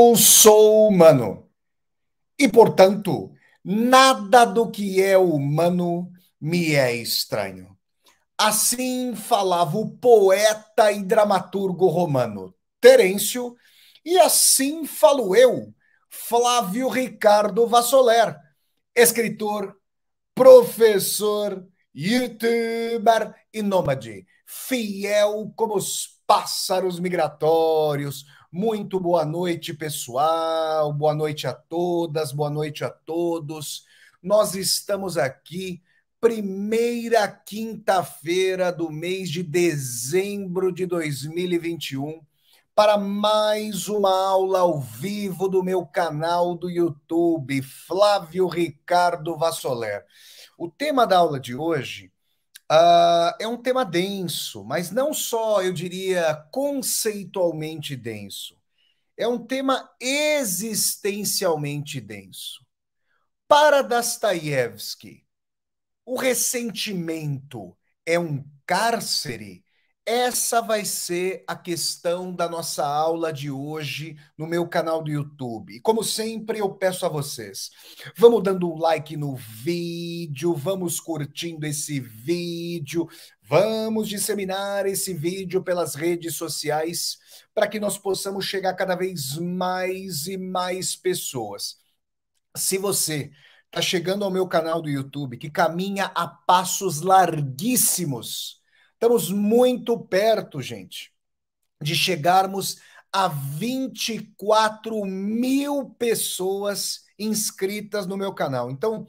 Eu sou humano e, portanto, nada do que é humano me é estranho. Assim falava o poeta e dramaturgo romano Terêncio, e assim falo eu, Flávio Ricardo Vassoler, escritor, professor, youtuber e nômade, fiel como os pássaros migratórios. Muito boa noite, pessoal. Boa noite a todas, boa noite a todos. Nós estamos aqui, primeira quinta-feira do mês de dezembro de 2021, para mais uma aula ao vivo do meu canal do YouTube, Flávio Ricardo Vassoler. O tema da aula de hoje é um tema denso, mas não só, eu diria, conceitualmente denso. É um tema existencialmente denso. Para Dostoiévski, o ressentimento é um cárcere? Essa vai ser a questão da nossa aula de hoje no meu canal do YouTube. E como sempre, eu peço a vocês, vamos dando um like no vídeo, vamos curtindo esse vídeo, vamos disseminar esse vídeo pelas redes sociais para que nós possamos chegar cada vez mais e mais pessoas. Se você está chegando ao meu canal do YouTube, que caminha a passos larguíssimos, estamos muito perto, gente, de chegarmos a 24 mil pessoas inscritas no meu canal. Então,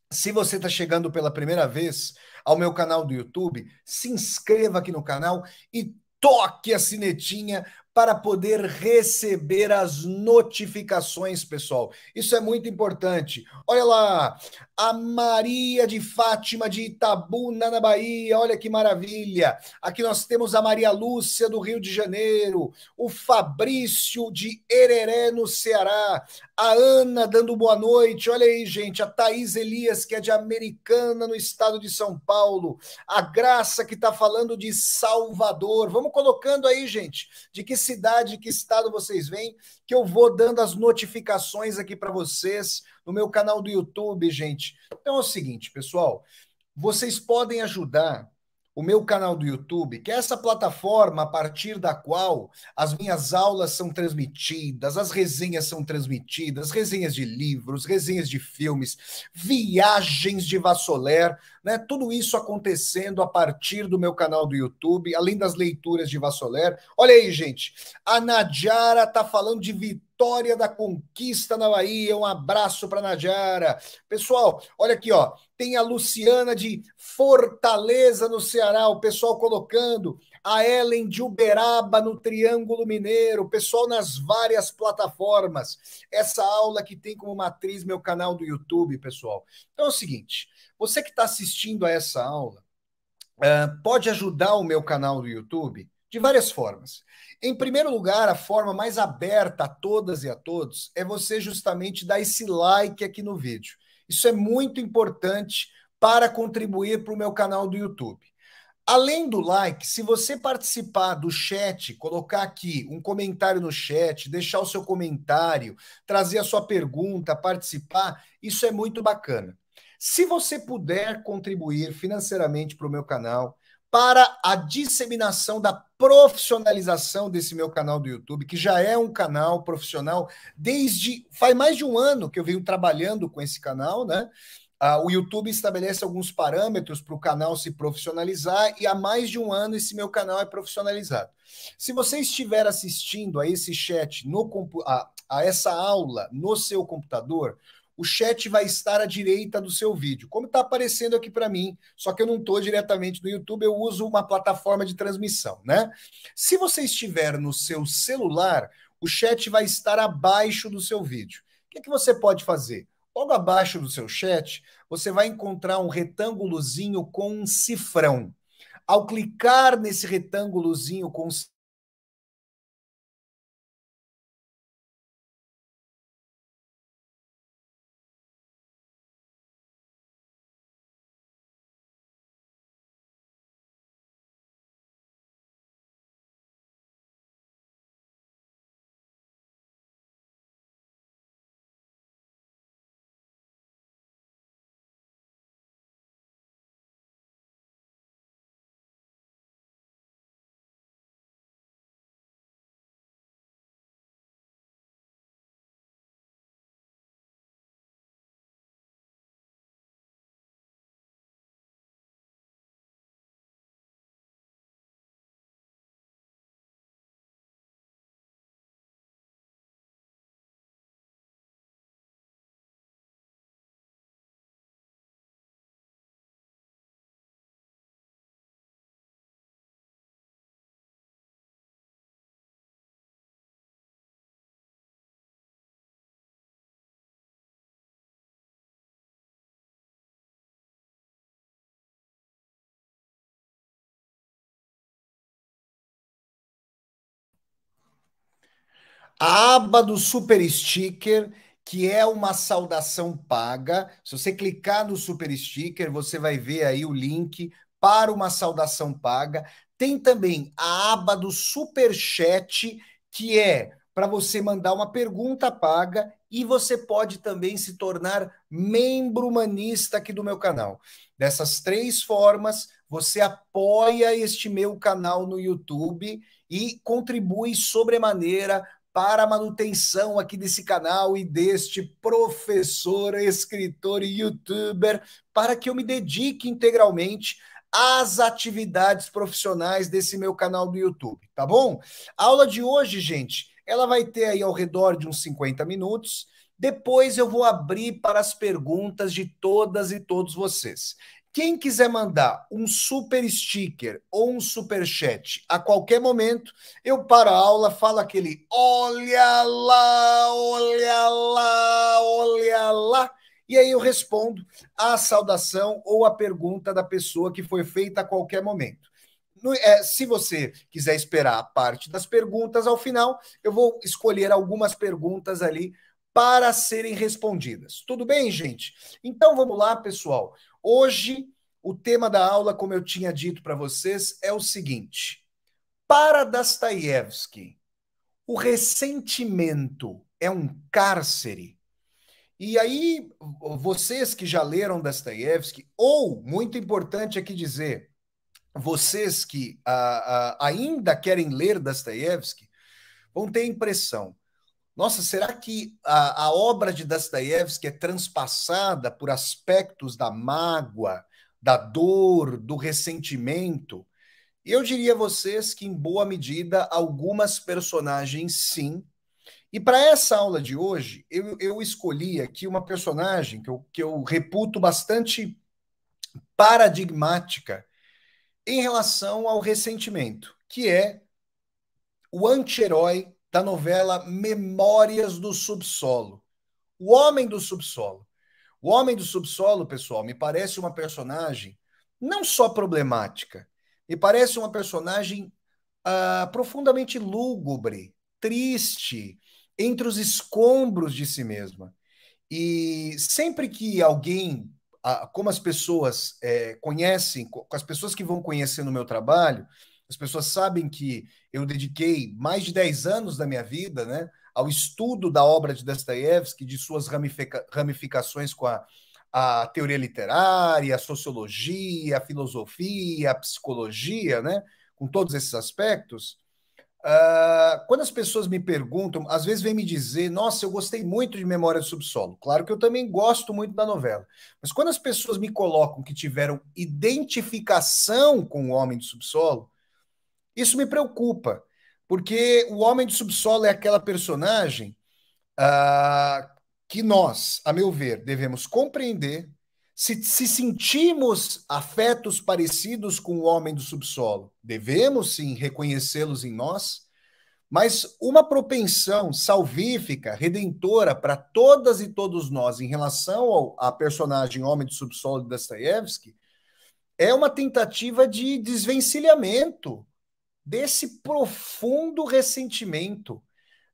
se você está chegando pela primeira vez ao meu canal do YouTube, se inscreva aqui no canal e toque a sinetinha para poder receber as notificações, pessoal. Isso é muito importante. Olha lá, a Maria de Fátima de Itabuna, na Bahia, olha que maravilha. Aqui nós temos a Maria Lúcia do Rio de Janeiro, o Fabrício de Hereré, no Ceará, a Ana dando boa noite, olha aí, gente, a Thaís Elias, que é de Americana, no estado de São Paulo, a Graça, que está falando de Salvador. Vamos colocando aí, gente, de que cidade, que estado vocês vêm, que eu vou dando as notificações aqui para vocês no meu canal do YouTube, gente. Então é o seguinte, pessoal, vocês podem ajudar o meu canal do YouTube, que é essa plataforma a partir da qual as minhas aulas são transmitidas, as resenhas são transmitidas, resenhas de livros, resenhas de filmes, viagens de Vassoler, né? Tudo isso acontecendo a partir do meu canal do YouTube, além das leituras de Vassoler. Olha aí, gente, a Nadiara tá falando de Vitória da Conquista na Bahia. Um abraço para Nadiara. Pessoal, olha aqui, ó. Tem a Luciana de Fortaleza, no Ceará, o pessoal colocando. A Ellen de Uberaba, no Triângulo Mineiro, o pessoal nas várias plataformas. Essa aula que tem como matriz meu canal do YouTube, pessoal. Então é o seguinte, você que está assistindo a essa aula, pode ajudar o meu canal do YouTube de várias formas. Em primeiro lugar, a forma mais aberta a todas e a todos é você justamente dar esse like aqui no vídeo. Isso é muito importante para contribuir para o meu canal do YouTube. Além do like, se você participar do chat, colocar aqui um comentário no chat, deixar o seu comentário, trazer a sua pergunta, participar, isso é muito bacana. Se você puder contribuir financeiramente para o meu canal, para a disseminação da profissionalização desse meu canal do YouTube, que já é um canal profissional desde faz mais de um ano que eu venho trabalhando com esse canal, né? O YouTube estabelece alguns parâmetros para o canal se profissionalizar e há mais de um ano esse meu canal é profissionalizado. Se você estiver assistindo a esse chat, a essa aula no seu computador, o chat vai estar à direita do seu vídeo, como está aparecendo aqui para mim, só que eu não estou diretamente no YouTube, eu uso uma plataforma de transmissão, né? Se você estiver no seu celular, o chat vai estar abaixo do seu vídeo. O que você pode fazer? Logo abaixo do seu chat, você vai encontrar um retângulozinho com um cifrão. Ao clicar nesse retângulozinho com A aba do Super Sticker, que é uma saudação paga. Se você clicar no Super Sticker, você vai ver aí o link para uma saudação paga. Tem também a aba do Super Chat, que é para você mandar uma pergunta paga e você pode também se tornar membro humanista aqui do meu canal. Dessas três formas, você apoia este meu canal no YouTube e contribui sobremaneira para a manutenção aqui desse canal e deste professor, escritor e youtuber, para que eu me dedique integralmente às atividades profissionais desse meu canal do YouTube, tá bom? A aula de hoje, gente, ela vai ter aí ao redor de uns 50 minutos. Depois eu vou abrir para as perguntas de todas e todos vocês. Quem quiser mandar um super sticker ou um super chat a qualquer momento, eu paro a aula, falo aquele olha lá, olha lá, olha lá, e aí eu respondo a saudação ou a pergunta da pessoa que foi feita a qualquer momento. Se você quiser esperar a parte das perguntas ao final, eu vou escolher algumas perguntas ali para serem respondidas. Tudo bem, gente? Então vamos lá, pessoal. Hoje, o tema da aula, como eu tinha dito para vocês, é o seguinte: para Dostoiévski, o ressentimento é um cárcere? E aí, vocês que já leram Dostoiévski, ou, muito importante aqui dizer, vocês que ainda querem ler Dostoiévski, vão ter a impressão: nossa, será que a obra de Dostoiévski é transpassada por aspectos da mágoa, da dor, do ressentimento? Eu diria a vocês que, em boa medida, algumas personagens sim. E para essa aula de hoje, eu escolhi aqui uma personagem que eu reputo bastante paradigmática em relação ao ressentimento, que é o anti-herói da novela Memórias do Subsolo. O Homem do Subsolo. O Homem do Subsolo, pessoal, me parece uma personagem não só problemática, me parece uma personagem profundamente lúgubre, triste, entre os escombros de si mesma. E sempre que alguém, como as pessoas conhecem, com as pessoas que vão conhecendo o meu trabalho, as pessoas sabem que eu dediquei mais de 10 anos da minha vida, né, ao estudo da obra de Dostoiévski, de suas ramificações com a teoria literária, a sociologia, a filosofia, a psicologia, né, com todos esses aspectos. Quando as pessoas me perguntam, às vezes vem me dizer, nossa, eu gostei muito de Memória do Subsolo. Claro que eu também gosto muito da novela. Mas quando as pessoas me colocam que tiveram identificação com o Homem do Subsolo, isso me preocupa. Porque o Homem do Subsolo é aquela personagem ah, que nós, a meu ver, devemos compreender. Se sentimos afetos parecidos com o Homem do Subsolo, devemos sim reconhecê-los em nós, mas uma propensão salvífica, redentora para todas e todos nós em relação à personagem Homem do Subsolo de Dostoiévski é uma tentativa de desvencilhamento desse profundo ressentimento,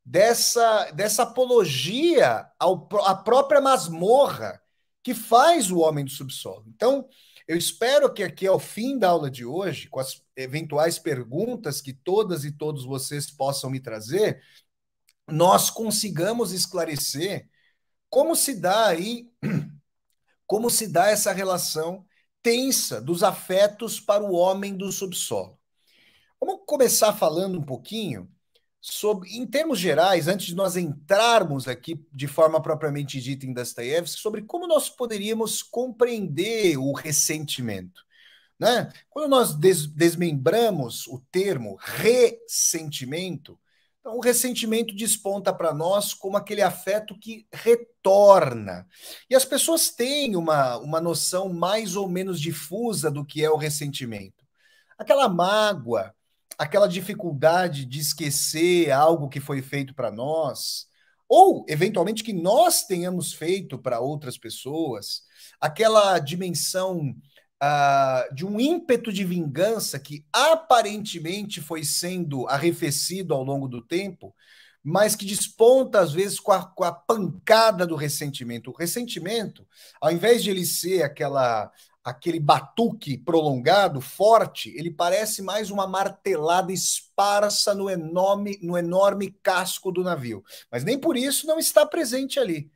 dessa apologia à própria masmorra que faz o Homem do Subsolo. Então, eu espero que aqui ao fim da aula de hoje, com as eventuais perguntas que todas e todos vocês possam me trazer, nós consigamos esclarecer como se dá aí, como se dá essa relação tensa dos afetos para o homem do subsolo. Vamos começar falando um pouquinho sobre, em termos gerais, antes de nós entrarmos aqui de forma propriamente dita em Dostoiévski, sobre como nós poderíamos compreender o ressentimento, né? Quando nós desmembramos o termo ressentimento, então o ressentimento desponta para nós como aquele afeto que retorna. E as pessoas têm uma noção mais ou menos difusa do que é o ressentimento. Aquela mágoa, aquela dificuldade de esquecer algo que foi feito para nós, ou eventualmente que nós tenhamos feito para outras pessoas, aquela dimensão de um ímpeto de vingança que aparentemente foi sendo arrefecido ao longo do tempo, mas que desponta às vezes com a pancada do ressentimento. O ressentimento, ao invés de ele ser aquele batuque prolongado, forte, ele parece mais uma martelada esparsa no enorme casco do navio. Mas nem por isso não está presente ali.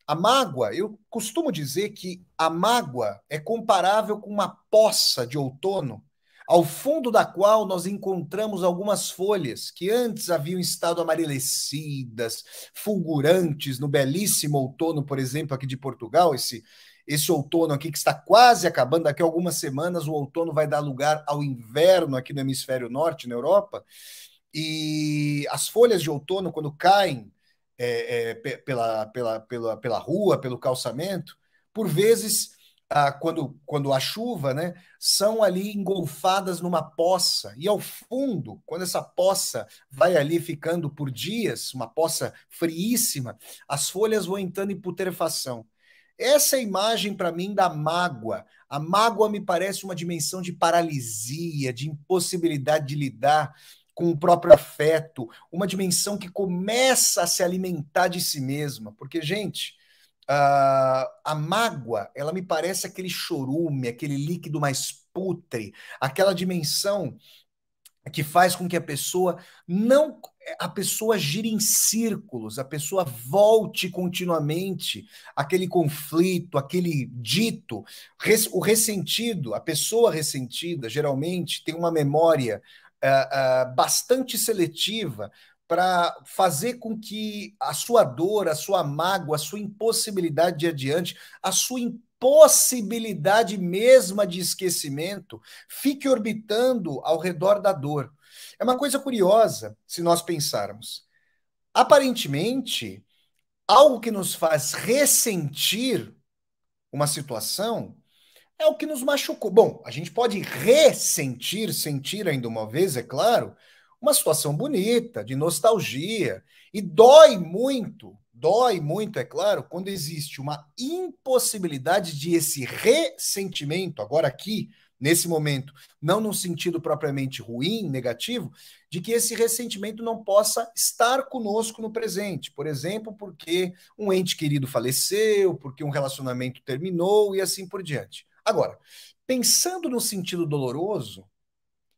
A mágoa, eu costumo dizer que a mágoa é comparável com uma poça de outono, ao fundo da qual nós encontramos algumas folhas que antes haviam estado amarelecidas, fulgurantes, no belíssimo outono, por exemplo, aqui de Portugal, esse outono aqui que está quase acabando, daqui a algumas semanas o outono vai dar lugar ao inverno aqui no hemisfério norte, na Europa, e as folhas de outono, quando caem pela rua, pelo calçamento, por vezes, quando há chuva, né, são ali engolfadas numa poça, e ao fundo, quando essa poça vai ali ficando por dias, uma poça friíssima, as folhas vão entrando em putrefação. Essa é a imagem para mim da mágoa. A mágoa me parece uma dimensão de paralisia, de impossibilidade de lidar com o próprio afeto, uma dimensão que começa a se alimentar de si mesma. Porque, gente, a mágoa, ela me parece aquele chorume, aquele líquido mais putre, aquela dimensão que faz com que a pessoa não a pessoa gire em círculos, a pessoa volte continuamente aquele conflito, aquele dito, o ressentido, a pessoa ressentida geralmente tem uma memória bastante seletiva para fazer com que a sua dor, a sua mágoa, a sua impossibilidade de ir adiante, a sua impossibilidade mesma de esquecimento fique orbitando ao redor da dor. É uma coisa curiosa se nós pensarmos. Aparentemente, algo que nos faz ressentir uma situação é o que nos machucou. Bom, a gente pode ressentir, sentir ainda uma vez, é claro, uma situação bonita, de nostalgia, e dói muito, é claro, quando existe uma impossibilidade de esse ressentimento, agora aqui, nesse momento, não num sentido propriamente ruim, negativo, de que esse ressentimento não possa estar conosco no presente. Por exemplo, porque um ente querido faleceu, porque um relacionamento terminou e assim por diante. Agora, pensando no sentido doloroso,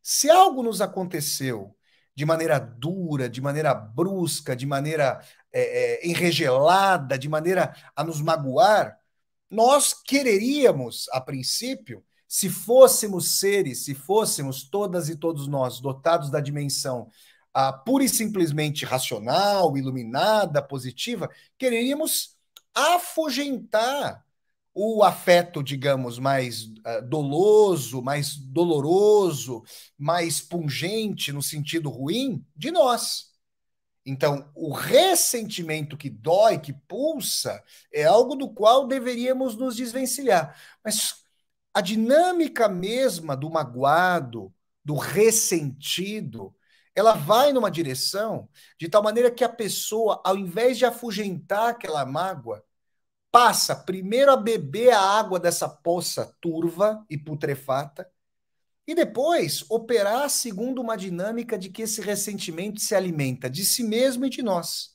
se algo nos aconteceu de maneira dura, de maneira brusca, de maneira enregelada, de maneira a nos magoar, nós quereríamos, a princípio, se fôssemos seres, se fôssemos todas e todos nós dotados da dimensão pura e simplesmente racional, iluminada, positiva, quereríamos afugentar o afeto, digamos, mais doloso, mais doloroso, mais pungente no sentido ruim de nós. Então, o ressentimento que dói, que pulsa, é algo do qual deveríamos nos desvencilhar. Mas a dinâmica mesma do magoado, do ressentido, ela vai numa direção de tal maneira que a pessoa, ao invés de afugentar aquela mágoa, passa primeiro a beber a água dessa poça turva e putrefata, e depois operar segundo uma dinâmica de que esse ressentimento se alimenta de si mesmo e de nós.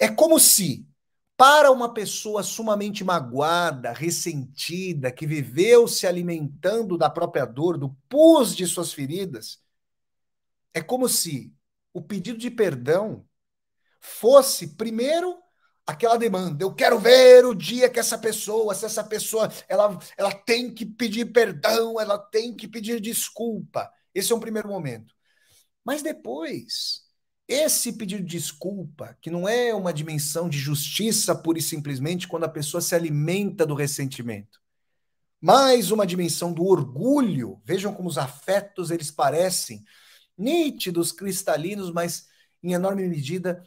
É como se, para uma pessoa sumamente magoada, ressentida, que viveu se alimentando da própria dor, do pus de suas feridas, é como se o pedido de perdão fosse primeiro aquela demanda. Eu quero ver o dia que essa pessoa, se essa pessoa, ela tem que pedir perdão, ela tem que pedir desculpa. Esse é um primeiro momento. Mas depois, esse pedido de desculpa, que não é uma dimensão de justiça pura e simplesmente quando a pessoa se alimenta do ressentimento, mais uma dimensão do orgulho. Vejam como os afetos eles parecem nítidos, cristalinos, mas em enorme medida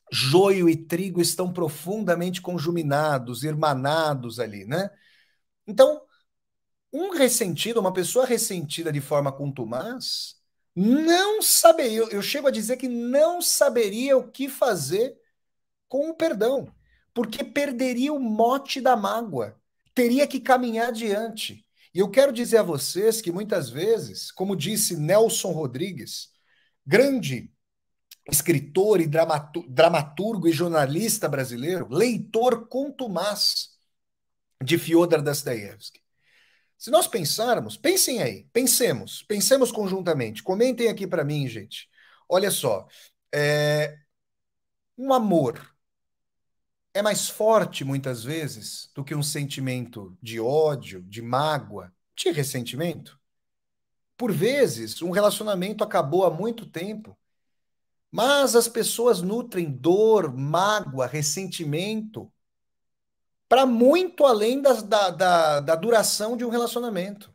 joio e trigo estão profundamente conjuminados, irmanados ali, né? Então, um ressentido, uma pessoa ressentida de forma contumaz, não saberia, eu chego a dizer que não saberia o que fazer com o perdão, porque perderia o mote da mágoa, teria que caminhar adiante. E eu quero dizer a vocês que muitas vezes, como disse Nelson Rodrigues, grande escritor e dramaturgo e jornalista brasileiro, leitor contumaz de Fyodor Dostoiévski. Se nós pensarmos, pensem aí, pensemos conjuntamente. Comentem aqui para mim, gente. Olha só, um amor é mais forte muitas vezes do que um sentimento de ódio, de mágoa, de ressentimento. Por vezes, um relacionamento acabou há muito tempo, mas as pessoas nutrem dor, mágoa, ressentimento para muito além da duração de um relacionamento.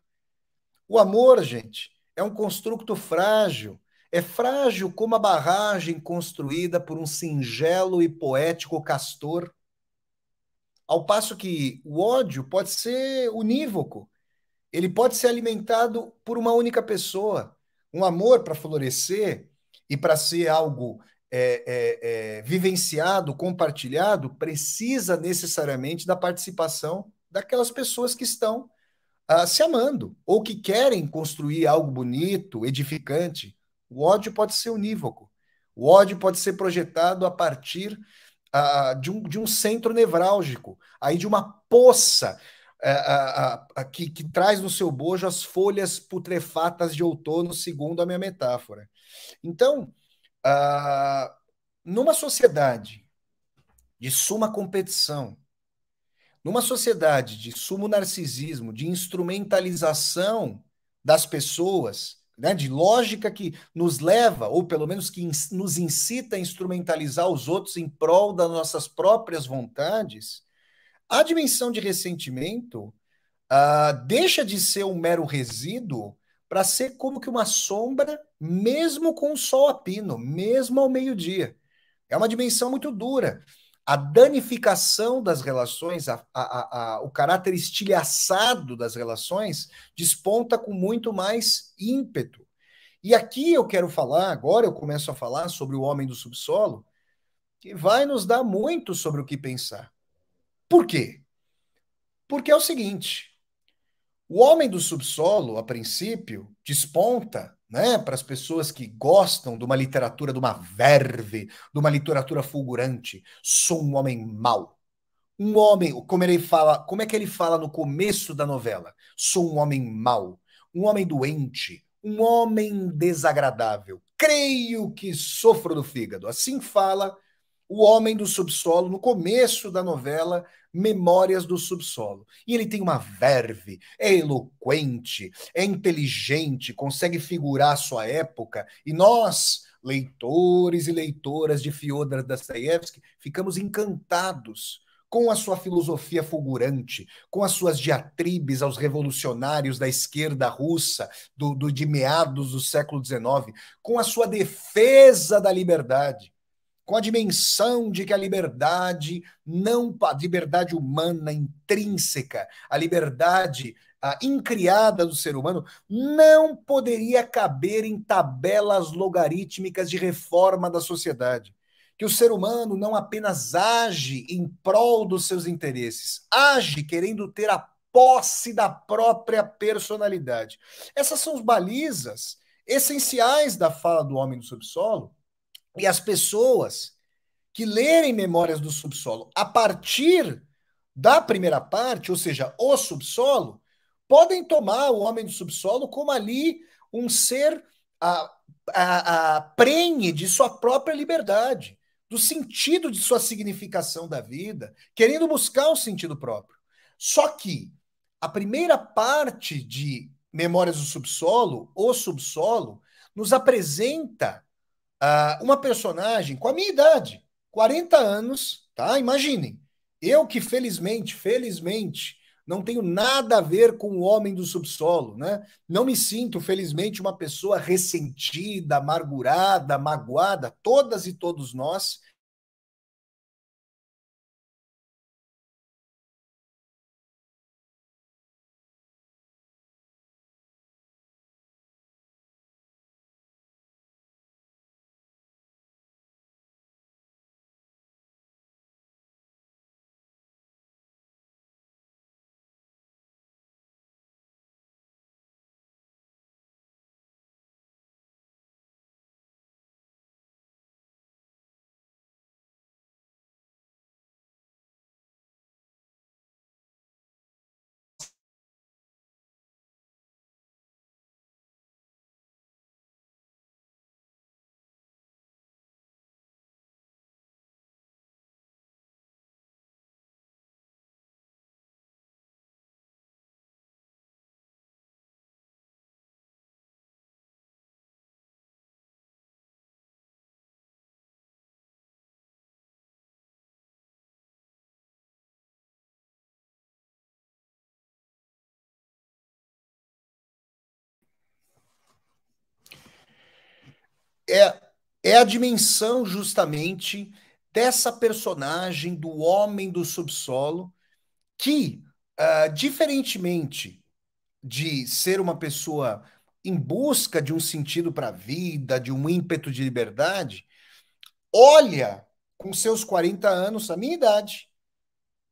O amor, gente, é um construto frágil. É frágil como a barragem construída por um singelo e poético castor. Ao passo que o ódio pode ser unívoco, ele pode ser alimentado por uma única pessoa. Um amor para florescer e para ser algo vivenciado, compartilhado, precisa necessariamente da participação daquelas pessoas que estão se amando ou que querem construir algo bonito, edificante. O ódio pode ser unívoco. O ódio pode ser projetado a partir de um centro nevrálgico, aí de uma poça que traz no seu bojo as folhas putrefatas de outono, segundo a minha metáfora. Então, numa sociedade de suma competição, numa sociedade de sumo narcisismo, de instrumentalização das pessoas, né, de lógica que nos leva, ou pelo menos que nos incita a instrumentalizar os outros em prol das nossas próprias vontades, a dimensão de ressentimento deixa de ser um mero resíduo para ser como que uma sombra, mesmo com o sol a pino, mesmo ao meio-dia. É uma dimensão muito dura. A danificação das relações, o caráter estilhaçado das relações, desponta com muito mais ímpeto. E aqui eu quero falar, agora eu começo a falar sobre o homem do subsolo, que vai nos dar muito sobre o que pensar. Por quê? Porque é o seguinte: o homem do subsolo, a princípio, desponta, né, para as pessoas que gostam de uma literatura, de uma verve, de uma literatura fulgurante. Sou um homem mau. Um homem, como ele fala, como é que ele fala no começo da novela? Sou um homem mau, um homem doente, um homem desagradável. Creio que sofro do fígado. Assim fala o homem do subsolo no começo da novela Memórias do Subsolo. E ele tem uma verve, é eloquente, é inteligente, consegue figurar a sua época. E nós, leitores e leitoras de Fyodor Dostoiévski, ficamos encantados com a sua filosofia fulgurante, com as suas diatribes aos revolucionários da esquerda russa de meados do século XIX, com a sua defesa da liberdade, com a dimensão de que a liberdade, não a liberdade humana intrínseca, a liberdade incriada do ser humano, não poderia caber em tabelas logarítmicas de reforma da sociedade. Que o ser humano não apenas age em prol dos seus interesses, age querendo ter a posse da própria personalidade. Essas são as balizas essenciais da fala do homem do subsolo, e as pessoas que lerem Memórias do Subsolo a partir da primeira parte, ou seja, o subsolo, podem tomar o homem do subsolo como ali um ser prenhe de sua própria liberdade, do sentido de sua significação da vida, querendo buscar um sentido próprio. Só que a primeira parte de Memórias do Subsolo, o subsolo, nos apresenta uma personagem com a minha idade, 40 anos, tá? Imaginem. Eu que felizmente, não tenho nada a ver com o homem do subsolo, né? Não me sinto, felizmente, uma pessoa ressentida, amargurada, magoada. Todas e todos nós é, é a dimensão justamente dessa personagem do homem do subsolo que, diferentemente de ser uma pessoa em busca de um sentido para a vida, de um ímpeto de liberdade, olha com seus 40 anos, a minha idade,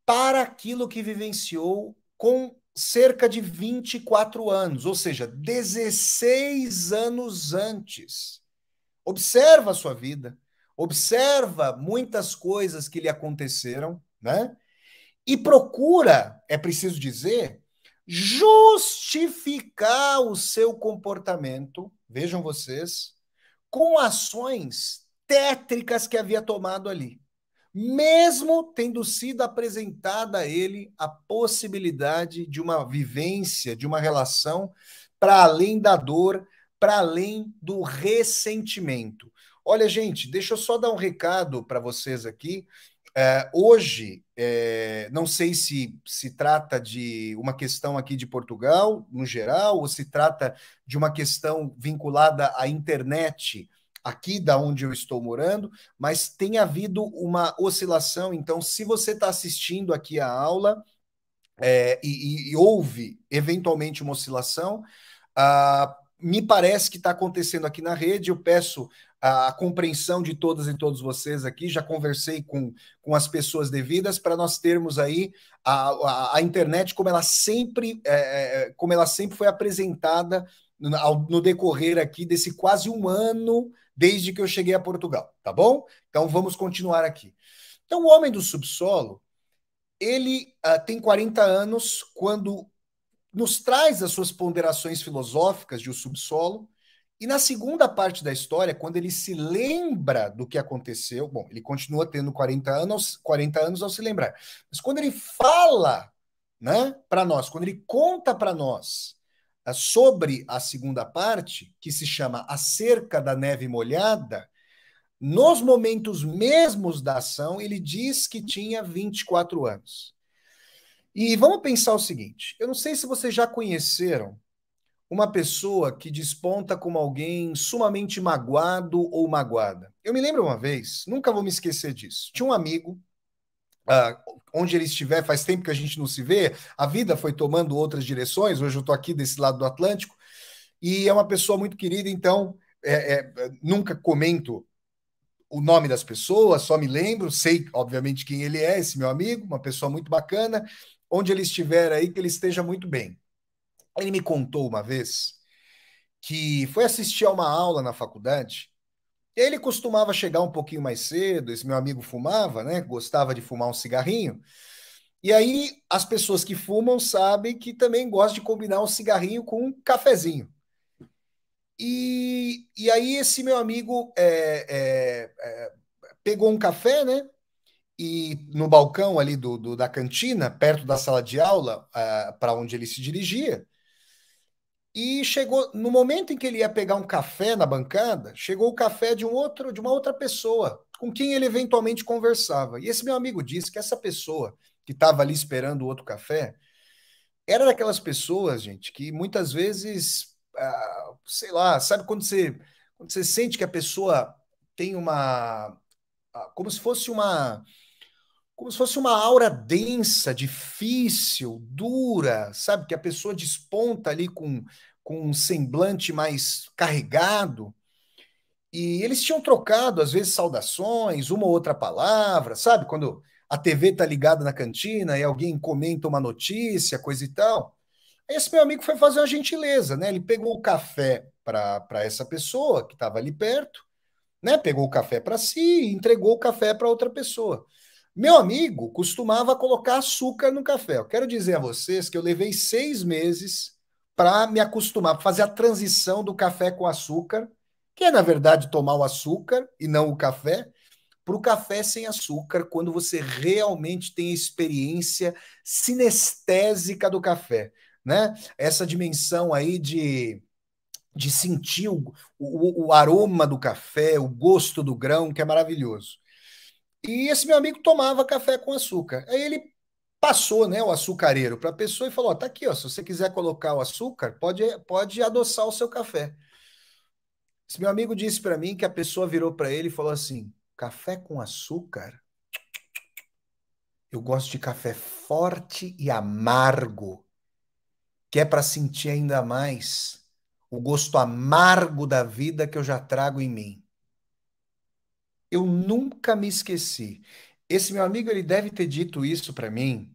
para aquilo que vivenciou com cerca de 24 anos, ou seja, 16 anos antes. Observa a sua vida, observa muitas coisas que lhe aconteceram, né? E procura, é preciso dizer, justificar o seu comportamento, vejam vocês, com ações tétricas que havia tomado ali, mesmo tendo sido apresentada a ele a possibilidade de uma vivência, de uma relação para além da dor, para além do ressentimento. Olha, gente, deixa eu só dar um recado para vocês aqui. Hoje, não sei se trata de uma questão aqui de Portugal, no geral, ou se trata de uma questão vinculada à internet aqui da onde eu estou morando, mas tem havido uma oscilação. Então, se você está assistindo aqui a aula e houve eventualmente uma oscilação, me parece que está acontecendo aqui na rede. Eu peço a compreensão de todas e todos vocês aqui. Já conversei com as pessoas devidas para nós termos aí a internet como ela sempre foi apresentada no decorrer aqui desse quase um ano desde que eu cheguei a Portugal, tá bom? Então vamos continuar aqui. Então, o homem do subsolo, ele tem 40 anos quando nos traz as suas ponderações filosóficas de O Subsolo, e na segunda parte da história, quando ele se lembra do que aconteceu, bom, ele continua tendo 40 anos ao se lembrar, mas quando ele fala, né, para nós, quando ele conta para nós sobre a segunda parte, que se chama Acerca da Neve Molhada, nos momentos mesmos da ação, ele diz que tinha 24 anos. E vamos pensar o seguinte: eu não sei se vocês já conheceram uma pessoa que desponta como alguém sumamente magoado ou magoada. Eu me lembro uma vez, nunca vou me esquecer disso. Tinha um amigo, onde ele estiver, faz tempo que a gente não se vê, a vida foi tomando outras direções. Hoje eu estou aqui desse lado do Atlântico, e é uma pessoa muito querida, então nunca comento o nome das pessoas, só me lembro, sei, obviamente, quem ele é, esse meu amigo, uma pessoa muito bacana. Onde ele estiver aí, que ele esteja muito bem. Ele me contou uma vez que foi assistir a uma aula na faculdade, e ele costumava chegar um pouquinho mais cedo. Esse meu amigo fumava, né? Gostava de fumar um cigarrinho. E aí, as pessoas que fumam sabem que também gostam de combinar um cigarrinho com um cafezinho. E aí, esse meu amigo pegou um café, né? E no balcão ali da cantina, perto da sala de aula, para onde ele se dirigia, e chegou no momento em que ele ia pegar um café na bancada, chegou o café de uma outra pessoa com quem ele eventualmente conversava. E esse meu amigo disse que essa pessoa que estava ali esperando o outro café era daquelas pessoas, gente, que muitas vezes, sei lá, sabe quando você sente que a pessoa tem como se fosse uma aura densa, difícil, dura, sabe? Que a pessoa desponta ali com um semblante mais carregado. E eles tinham trocado, às vezes, saudações, uma ou outra palavra, sabe? Quando a TV tá ligada na cantina e alguém comenta uma notícia, coisa e tal. Esse meu amigo foi fazer uma gentileza, né? Ele pegou o café para essa pessoa que estava ali perto, né? Pegou o café para si e entregou o café para outra pessoa. Meu amigo costumava colocar açúcar no café. Eu quero dizer a vocês que eu levei 6 meses para me acostumar, para fazer a transição do café com açúcar, que é, na verdade, tomar o açúcar e não o café, para o café sem açúcar, quando você realmente tem a experiência sinestésica do café, né? Essa dimensão aí de sentir o aroma do café, o gosto do grão, que é maravilhoso. E esse meu amigo tomava café com açúcar. Aí ele passou, né, o açucareiro para a pessoa e falou: ó, tá aqui, ó, se você quiser colocar o açúcar, pode adoçar o seu café. Esse meu amigo disse para mim que a pessoa virou para ele e falou assim: café com açúcar? Eu gosto de café forte e amargo, que é para sentir ainda mais o gosto amargo da vida que eu já trago em mim. Eu nunca me esqueci. Esse meu amigo, ele deve ter dito isso para mim.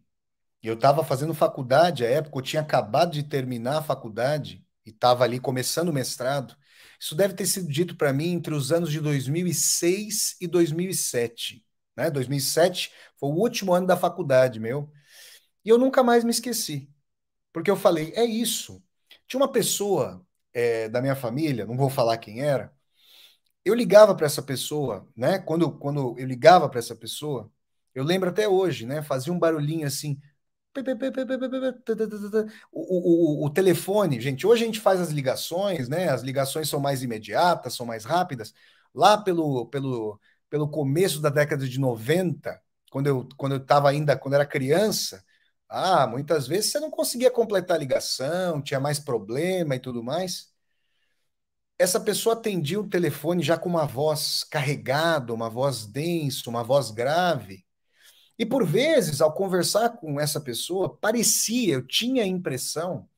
Eu estava fazendo faculdade à época, eu tinha acabado de terminar a faculdade e estava ali começando o mestrado. Isso deve ter sido dito para mim entre os anos de 2006 e 2007, né? 2007 foi o último ano da faculdade meu. E eu nunca mais me esqueci, porque eu falei, é isso. Tinha uma pessoa da minha família, não vou falar quem era, eu ligava para essa pessoa, né? Quando eu ligava para essa pessoa, eu lembro até hoje, né? Fazia um barulhinho assim. O telefone, gente, hoje a gente faz as ligações, né? As ligações são mais imediatas, são mais rápidas. Lá pelo começo da década de 90, quando eu estava ainda, quando era criança, muitas vezes você não conseguia completar a ligação, tinha mais problema e tudo mais. Essa pessoa atendia o telefone já com uma voz carregada, uma voz densa, uma voz grave. E por vezes, ao conversar com essa pessoa, parecia, eu tinha a impressão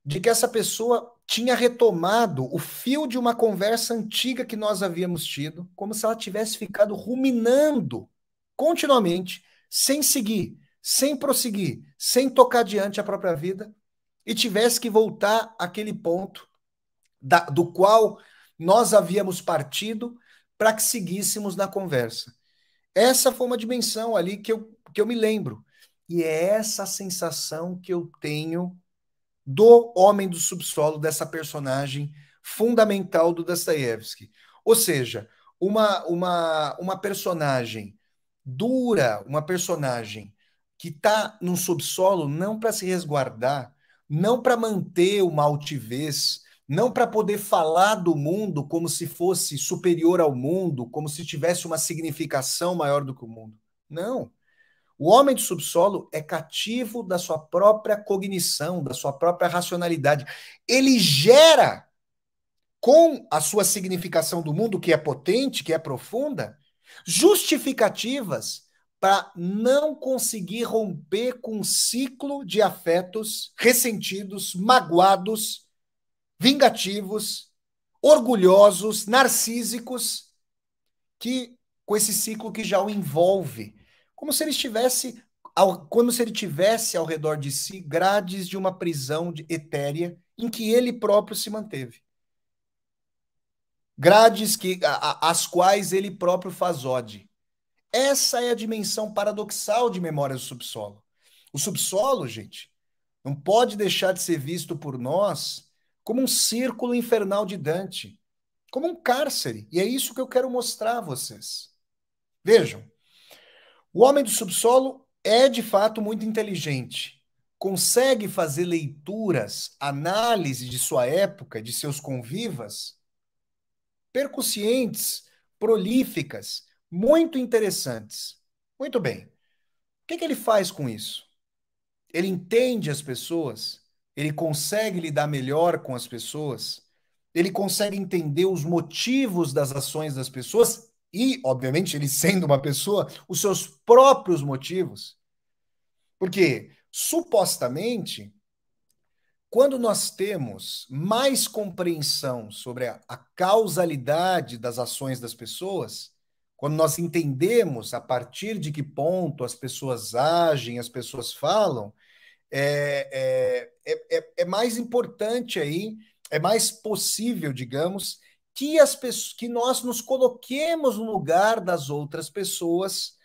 de que essa pessoa tinha retomado o fio de uma conversa antiga que nós havíamos tido, como se ela tivesse ficado ruminando continuamente, sem seguir, sem prosseguir, sem tocar adiante a própria vida, e tivesse que voltar àquele ponto do qual nós havíamos partido para que seguíssemos na conversa. Essa foi uma dimensão ali que eu me lembro. E é essa sensação que eu tenho do Homem do Subsolo, dessa personagem fundamental do Dostoiévski. Ou seja, uma personagem dura, uma personagem que está no subsolo não para se resguardar, não para manter uma altivez, não para poder falar do mundo como se fosse superior ao mundo, como se tivesse uma significação maior do que o mundo. Não. O homem do subsolo é cativo da sua própria cognição, da sua própria racionalidade. Ele gera, com a sua significação do mundo, que é potente, que é profunda, justificativas para não conseguir romper com um ciclo de afetos ressentidos, magoados, vingativos, orgulhosos, narcísicos, que com esse ciclo que já o envolve, como se ele estivesse como se ele tivesse ao redor de si grades de uma prisão etérea em que ele próprio se manteve. Grades as quais ele próprio faz ode. Essa é a dimensão paradoxal de Memórias do Subsolo. O subsolo, gente, não pode deixar de ser visto por nós como um círculo infernal de Dante, como um cárcere. E é isso que eu quero mostrar a vocês. Vejam, o homem do subsolo é de fato muito inteligente, consegue fazer leituras, análise de sua época, de seus convivas, percussientes, prolíficas, muito interessantes. Muito bem. O que ele faz com isso? Ele entende as pessoas, ele consegue lidar melhor com as pessoas, ele consegue entender os motivos das ações das pessoas e, obviamente, ele sendo uma pessoa, os seus próprios motivos. Porque, supostamente, quando nós temos mais compreensão sobre a causalidade das ações das pessoas, quando nós entendemos a partir de que ponto as pessoas agem, as pessoas falam, é mais importante aí, é mais possível, digamos, que que nós nos coloquemos no lugar das outras pessoas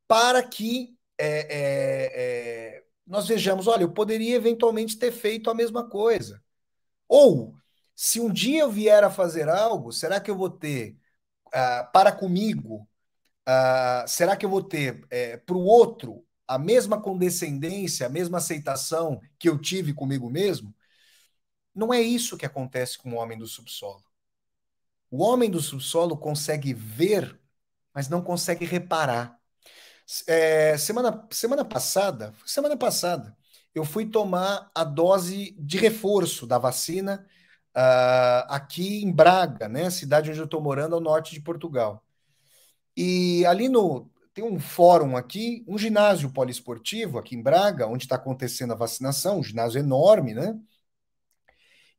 para que nós vejamos, olha, eu poderia eventualmente ter feito a mesma coisa. Ou, se um dia eu vier a fazer algo, será que eu vou ter para comigo, será que eu vou ter para o outro a mesma condescendência, a mesma aceitação que eu tive comigo mesmo? Não é isso que acontece com o homem do subsolo. O homem do subsolo consegue ver, mas não consegue reparar. Semana passada, eu fui tomar a dose de reforço da vacina aqui em Braga, né? Cidade onde eu estou morando, ao norte de Portugal. E ali no tem um fórum aqui, um ginásio poliesportivo aqui em Braga, onde está acontecendo a vacinação, um ginásio enorme, né?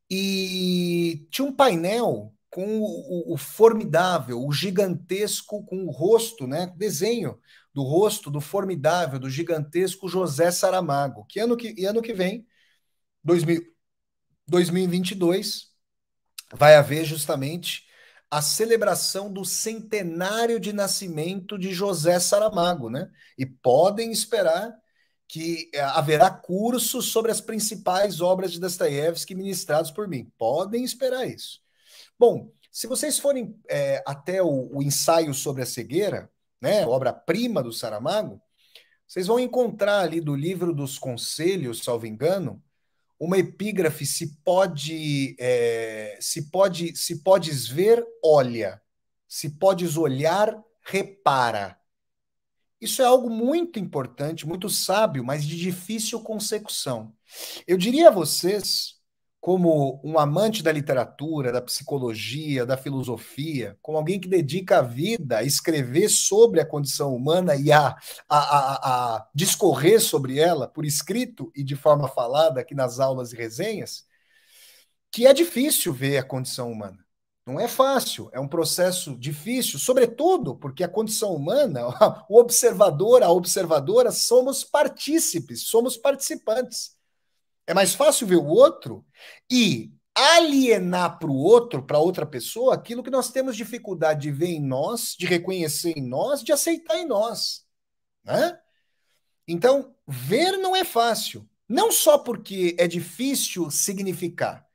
E tinha um painel com o formidável, o gigantesco, com o rosto, né? Desenho do rosto do formidável, do gigantesco José Saramago, que ano que vem, 2000, 2022, vai haver justamente a celebração do centenário de nascimento de José Saramago, né? E podem esperar que haverá cursos sobre as principais obras de Dostoiévski ministrados por mim. Podem esperar isso. Bom, se vocês forem até o ensaio sobre a cegueira, né, obra-prima do Saramago, vocês vão encontrar ali do livro dos Conselhos, salvo engano, uma epígrafe: se podes ver, olha, se podes olhar, repara. Isso é algo muito importante, muito sábio, mas de difícil consecução. Eu diria a vocês, como um amante da literatura, da psicologia, da filosofia, como alguém que dedica a vida a escrever sobre a condição humana e a discorrer sobre ela por escrito e de forma falada aqui nas aulas e resenhas, que é difícil ver a condição humana. Não é fácil, é um processo difícil, sobretudo porque a condição humana, o observador, a observadora, somos partícipes, somos participantes. É mais fácil ver o outro e alienar para o outro, para outra pessoa, aquilo que nós temos dificuldade de ver em nós, de reconhecer em nós, de aceitar em nós, né? Então, ver não é fácil, não só porque é difícil significar.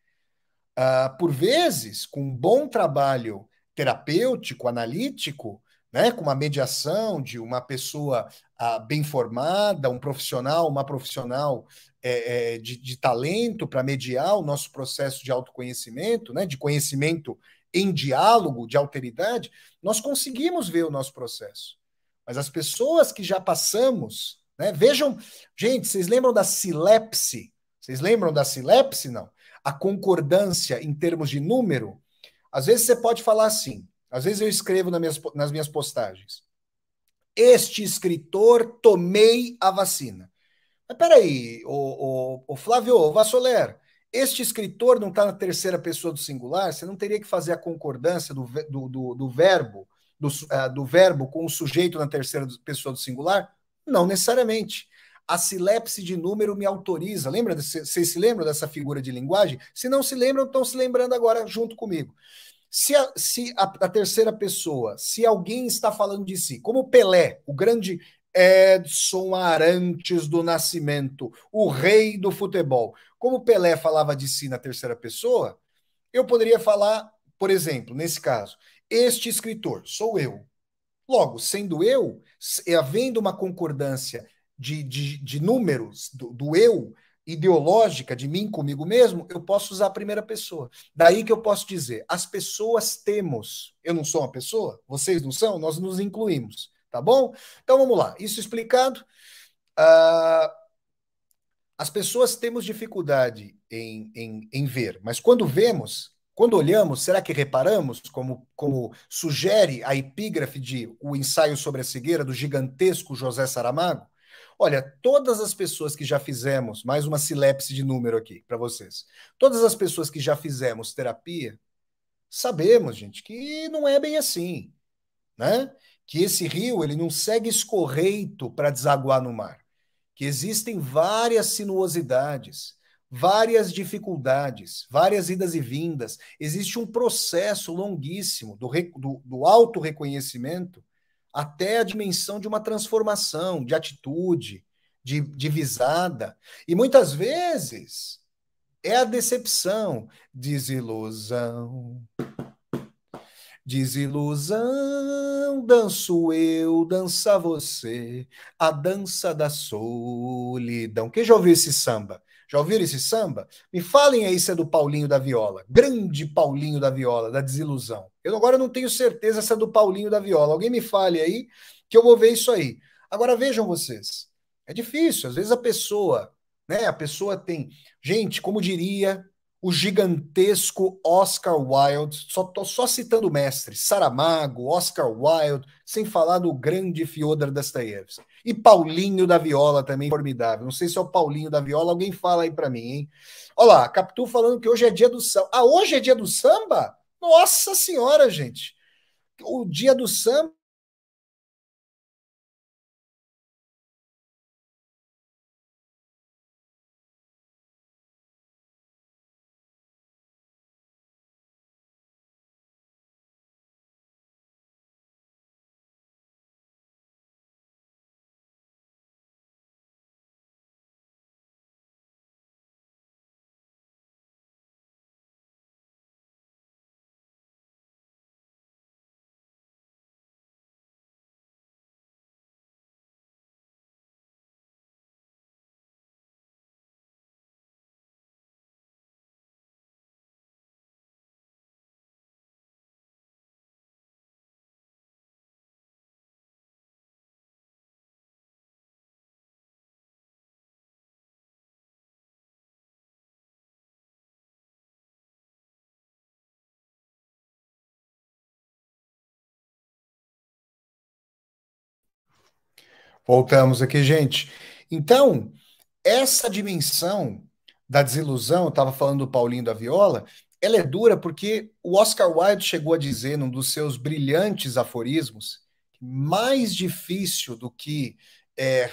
Por vezes, com um bom trabalho terapêutico, analítico, né, com uma mediação de uma pessoa bem formada, um profissional, uma profissional de talento para mediar o nosso processo de autoconhecimento, né, de conhecimento em diálogo, de alteridade, nós conseguimos ver o nosso processo. Mas as pessoas que já passamos, né, vejam, gente, vocês lembram da silepse? Vocês lembram da silepse? Não. A concordância em termos de número, às vezes você pode falar assim, às vezes eu escrevo nas minhas postagens: este escritor, tomei a vacina. Mas peraí, o Flávio Vassoler, este escritor não está na terceira pessoa do singular? Você não teria que fazer a concordância do verbo, do verbo com o sujeito na terceira pessoa do singular? Não necessariamente. A silepse de número me autoriza. Lembra? Vocês se lembram dessa figura de linguagem? Se não se lembram, estão se lembrando agora junto comigo. Se a terceira pessoa, se alguém está falando de si, como Pelé, o grande Edson Arantes do Nascimento, o rei do futebol, como Pelé falava de si na terceira pessoa, eu poderia falar, por exemplo, nesse caso, este escritor sou eu. Logo, sendo eu, havendo uma concordância de números do eu, ideológica de mim comigo mesmo, eu posso usar a primeira pessoa. Daí que eu posso dizer: as pessoas temos. Eu não sou uma pessoa, vocês não são, nós nos incluímos, tá bom? Então vamos lá. Isso explicado, as pessoas temos dificuldade em ver, mas quando vemos, quando olhamos, será que reparamos, como sugere a epígrafe de O Ensaio sobre a Cegueira, do gigantesco José Saramago? Olha, todas as pessoas que já fizemos, mais uma silepse de número aqui para vocês, todas as pessoas que já fizemos terapia, sabemos, gente, que não é bem assim, né? Que esse rio, ele não segue escorreito para desaguar no mar, que existem várias sinuosidades, várias dificuldades, várias idas e vindas. Existe um processo longuíssimo do auto-reconhecimento até a dimensão de uma transformação, de atitude, de visada. E muitas vezes é a decepção, desilusão. Desilusão, danço eu, dança você, a dança da solidão. Quem já ouviu esse samba? Já ouviram esse samba? Me falem aí se é do Paulinho da Viola. Grande Paulinho da Viola, da Desilusão. Eu agora não tenho certeza se é do Paulinho da Viola. Alguém me fale aí que eu vou ver isso aí. Agora vejam vocês. É difícil, às vezes a pessoa, né? A pessoa tem, gente, como diria o gigantesco Oscar Wilde, só tô só citando o mestre, Saramago, Oscar Wilde, sem falar do grande Fyodor Dostoiévski. E Paulinho da Viola também, formidável. Não sei se é o Paulinho da Viola, alguém fala aí para mim, hein? Olha lá, Capitu falando que hoje é dia do samba. Ah, hoje é dia do samba? Nossa senhora, gente. O dia do samba. Voltamos aqui, gente. Então, essa dimensão da desilusão, eu estava falando do Paulinho da Viola, ela é dura porque o Oscar Wilde chegou a dizer num dos seus brilhantes aforismos que mais difícil do que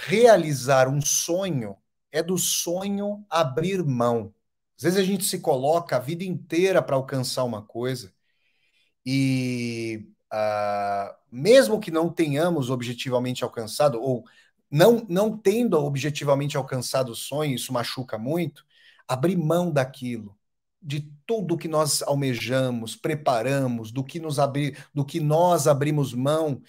realizar um sonho é do sonho abrir mão. Às vezes a gente se coloca a vida inteira para alcançar uma coisa e mesmo que não tenhamos objetivamente alcançado, ou não tendo objetivamente alcançado o sonho, isso machuca muito, abrir mão daquilo, de tudo que nós almejamos, preparamos, do que nós abrimos mão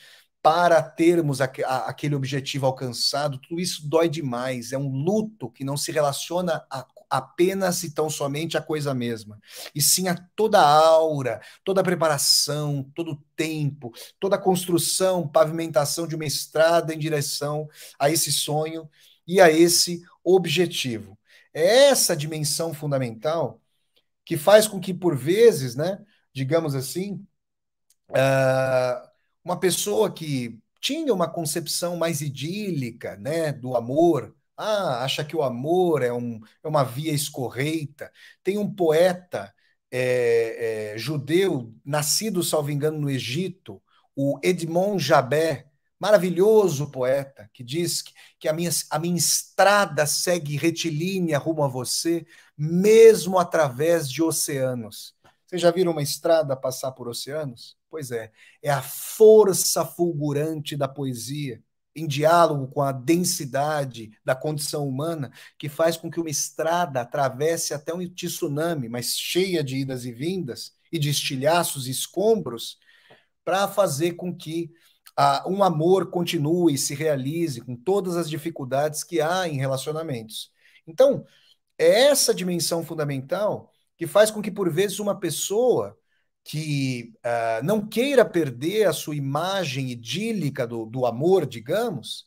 para termos aquele objetivo alcançado, tudo isso dói demais. É um luto que não se relaciona apenas e tão somente à coisa mesma, e sim a toda a aura, toda a preparação, todo o tempo, toda a construção, pavimentação de uma estrada em direção a esse sonho e a esse objetivo. É essa dimensão fundamental que faz com que, por vezes, né, digamos assim, uma pessoa que tinha uma concepção mais idílica, né, do amor, acha que o amor é uma via escorreita. Tem um poeta judeu, nascido, salvo engano, no Egito, o Edmond Jabé, maravilhoso poeta, que diz que a minha estrada segue retilínea rumo a você, mesmo através de oceanos. Vocês já viram uma estrada passar por oceanos? Pois é a força fulgurante da poesia, em diálogo com a densidade da condição humana, que faz com que uma estrada atravesse até um tsunami, mas cheia de idas e vindas, e de estilhaços e escombros, para fazer com que um amor continue e se realize com todas as dificuldades que há em relacionamentos. Então, é essa dimensão fundamental que faz com que, por vezes, uma pessoa que não queira perder a sua imagem idílica do amor, digamos,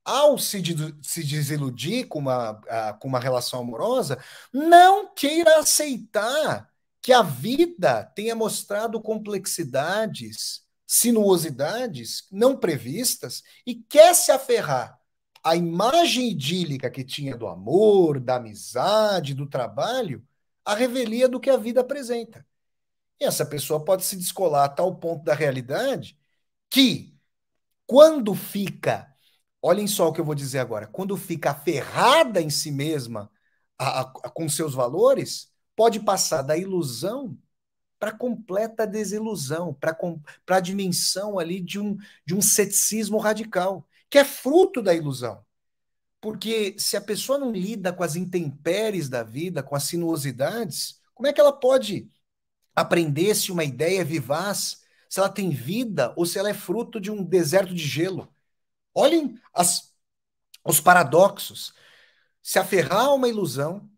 ao se desiludir com uma relação amorosa, não queira aceitar que a vida tenha mostrado complexidades, sinuosidades não previstas e quer se aferrar à imagem idílica que tinha do amor, da amizade, do trabalho, à revelia do que a vida apresenta. E essa pessoa pode se descolar a tal ponto da realidade que, quando fica, olhem só o que eu vou dizer agora, quando fica aferrada em si mesma com seus valores, pode passar da ilusão para completa desilusão, para a dimensão ali de um ceticismo radical, que é fruto da ilusão. Porque se a pessoa não lida com as intempéries da vida, com as sinuosidades, como é que ela pode aprender se uma ideia é vivaz, se ela tem vida ou se ela é fruto de um deserto de gelo? Olhem os paradoxos. Se aferrar a uma ilusão,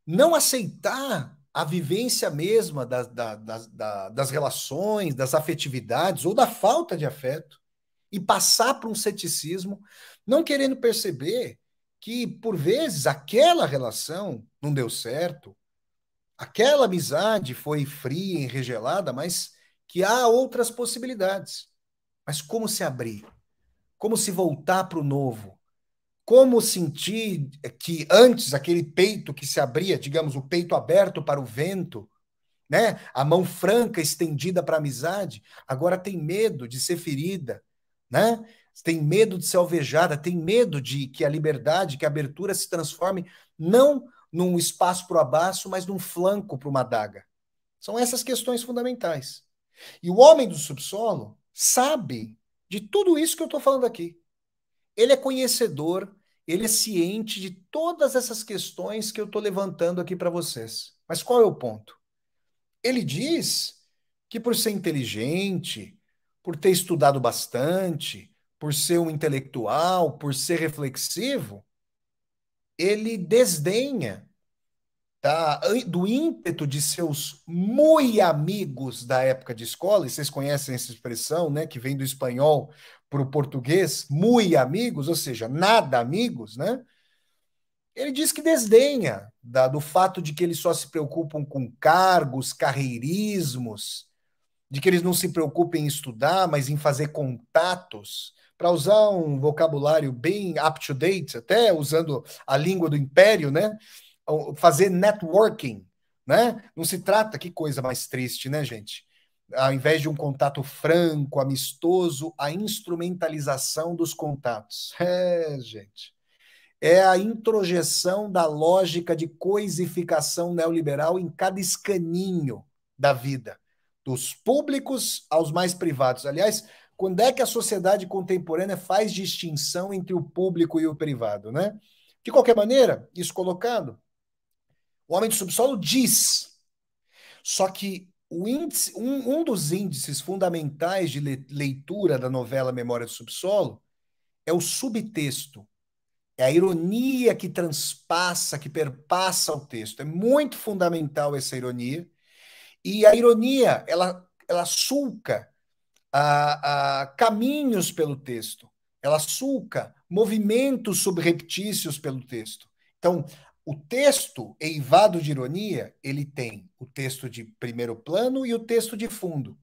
não aceitar a vivência mesma das relações, das afetividades ou da falta de afeto e passar para um ceticismo, não querendo perceber que, por vezes, aquela relação não deu certo, Aquela amizade foi fria, enregelada, mas que há outras possibilidades. Mas como se abrir? Como se voltar para o novo? Como sentir que antes aquele peito que se abria, digamos, o peito aberto para o vento, né? A mão franca estendida para a amizade, agora tem medo de ser ferida, né? Tem medo de ser alvejada, tem medo de que a liberdade, que a abertura se transforme não num espaço para o abraço, mas num flanco para uma adaga. São essas questões fundamentais. E o homem do subsolo sabe de tudo isso que eu estou falando aqui. Ele é conhecedor, ele é ciente de todas essas questões que eu estou levantando aqui para vocês. Mas qual é o ponto? Ele diz que por ser inteligente, por ter estudado bastante, por ser um intelectual, por ser reflexivo, ele desdenha do ímpeto de seus muito amigos da época de escola, e vocês conhecem essa expressão, né, que vem do espanhol para o português, muito amigos, ou seja, nada amigos, né? Ele diz que desdenha do fato de que eles só se preocupam com cargos, carreirismos, de que eles não se preocupem em estudar, mas em fazer contatos, para usar um vocabulário bem up to date, até usando a língua do império, né? Fazer networking, né? Não se trata, que coisa mais triste, né, gente? Ao invés de um contato franco, amistoso, a instrumentalização dos contatos. É, gente. É a introjeção da lógica de coisificação neoliberal em cada escaninho da vida, dos públicos aos mais privados. Aliás, quando é que a sociedade contemporânea faz distinção entre o público e o privado, né? De qualquer maneira, isso colocado, o homem do subsolo diz, só que um dos índices fundamentais de leitura da novela Memória do Subsolo é o subtexto. É a ironia que transpassa, que perpassa o texto. É muito fundamental essa ironia. E a ironia, ela sulca caminhos pelo texto. Ela sulca movimentos subreptícios pelo texto. Então, o texto eivado de ironia, ele tem o texto de primeiro plano e o texto de fundo.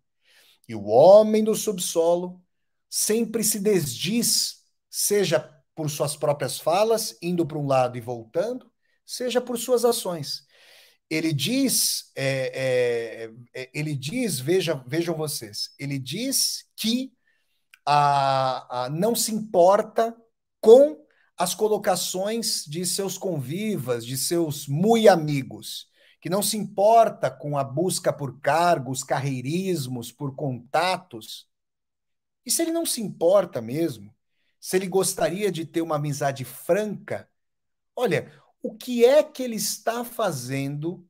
E o homem do subsolo sempre se desdiz, seja por suas próprias falas, indo para um lado e voltando, seja por suas ações. Ele diz, vejam vocês, ele diz que não se importa com as colocações de seus convivas, de seus muito amigos, que não se importa com a busca por cargos, carreirismos, por contatos. E se ele não se importa mesmo, se ele gostaria de ter uma amizade franca, olha, o que é que ele está fazendo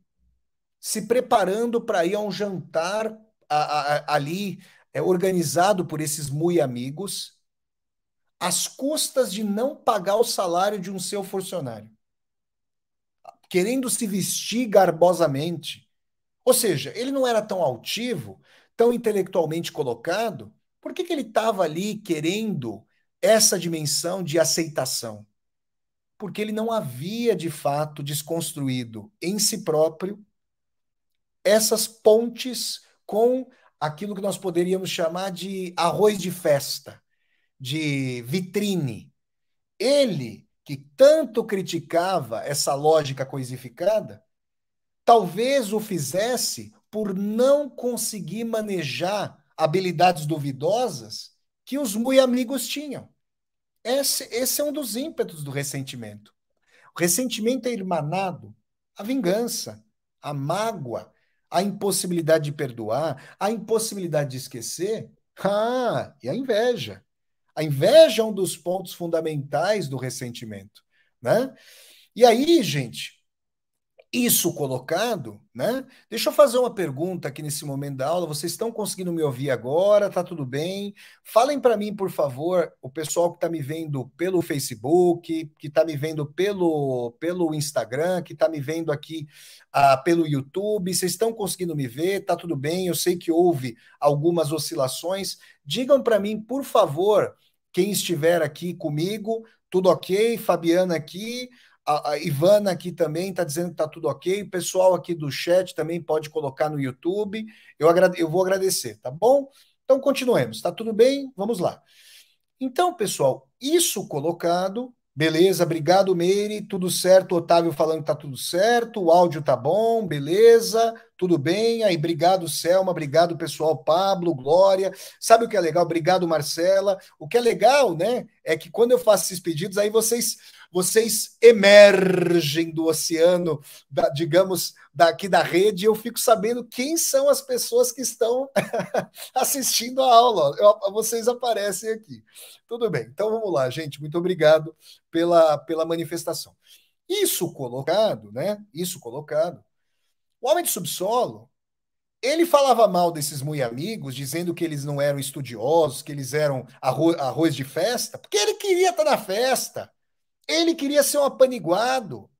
se preparando para ir a um jantar ali organizado por esses muito amigos, às custas de não pagar o salário de um seu funcionário, querendo se vestir garbosamente. Ou seja, ele não era tão altivo, tão intelectualmente colocado, por que ele estava ali querendo essa dimensão de aceitação? Porque ele não havia, de fato, desconstruído em si próprio essas pontes com aquilo que nós poderíamos chamar de arroz de festa, de vitrine. Ele, que tanto criticava essa lógica coisificada, talvez o fizesse por não conseguir manejar habilidades duvidosas que os muito amigos tinham. Esse é um dos ímpetos do ressentimento. O ressentimento é irmanado à vingança, à mágoa, à impossibilidade de perdoar, à impossibilidade de esquecer, e a inveja. A inveja é um dos pontos fundamentais do ressentimento, né? E aí, gente, isso colocado, né? Deixa eu fazer uma pergunta aqui nesse momento da aula. Vocês estão conseguindo me ouvir agora? Tá tudo bem? Falem para mim, por favor, o pessoal que está me vendo pelo Facebook, que está me vendo pelo Instagram, que está me vendo aqui pelo YouTube. Vocês estão conseguindo me ver? Tá tudo bem? Eu sei que houve algumas oscilações. Digam para mim, por favor, quem estiver aqui comigo, tudo ok? Fabiana aqui. a Ivana aqui também está dizendo que está tudo ok. O pessoal aqui do chat também pode colocar no YouTube. Eu vou agradecer, tá bom? Então, continuemos. Está tudo bem? Vamos lá. Então, pessoal, isso colocado, beleza, obrigado, Meire, tudo certo, Otávio falando que tá tudo certo, o áudio tá bom, beleza, tudo bem, aí, obrigado, Selma, obrigado, pessoal, Pablo, Glória, sabe o que é legal? Obrigado, Marcela, o que é legal, né, é que quando eu faço esses pedidos, aí vocês emergem do oceano, digamos, daqui da rede, e eu fico sabendo quem são as pessoas que estão assistindo a aula, vocês aparecem aqui. Tudo bem, então vamos lá, gente. Muito obrigado pela manifestação. Isso colocado, né? Isso colocado. O homem de subsolo, ele falava mal desses muito amigos, dizendo que eles não eram estudiosos, que eles eram arroz de festa, porque ele queria estar na festa. Ele queria ser um apaniguado.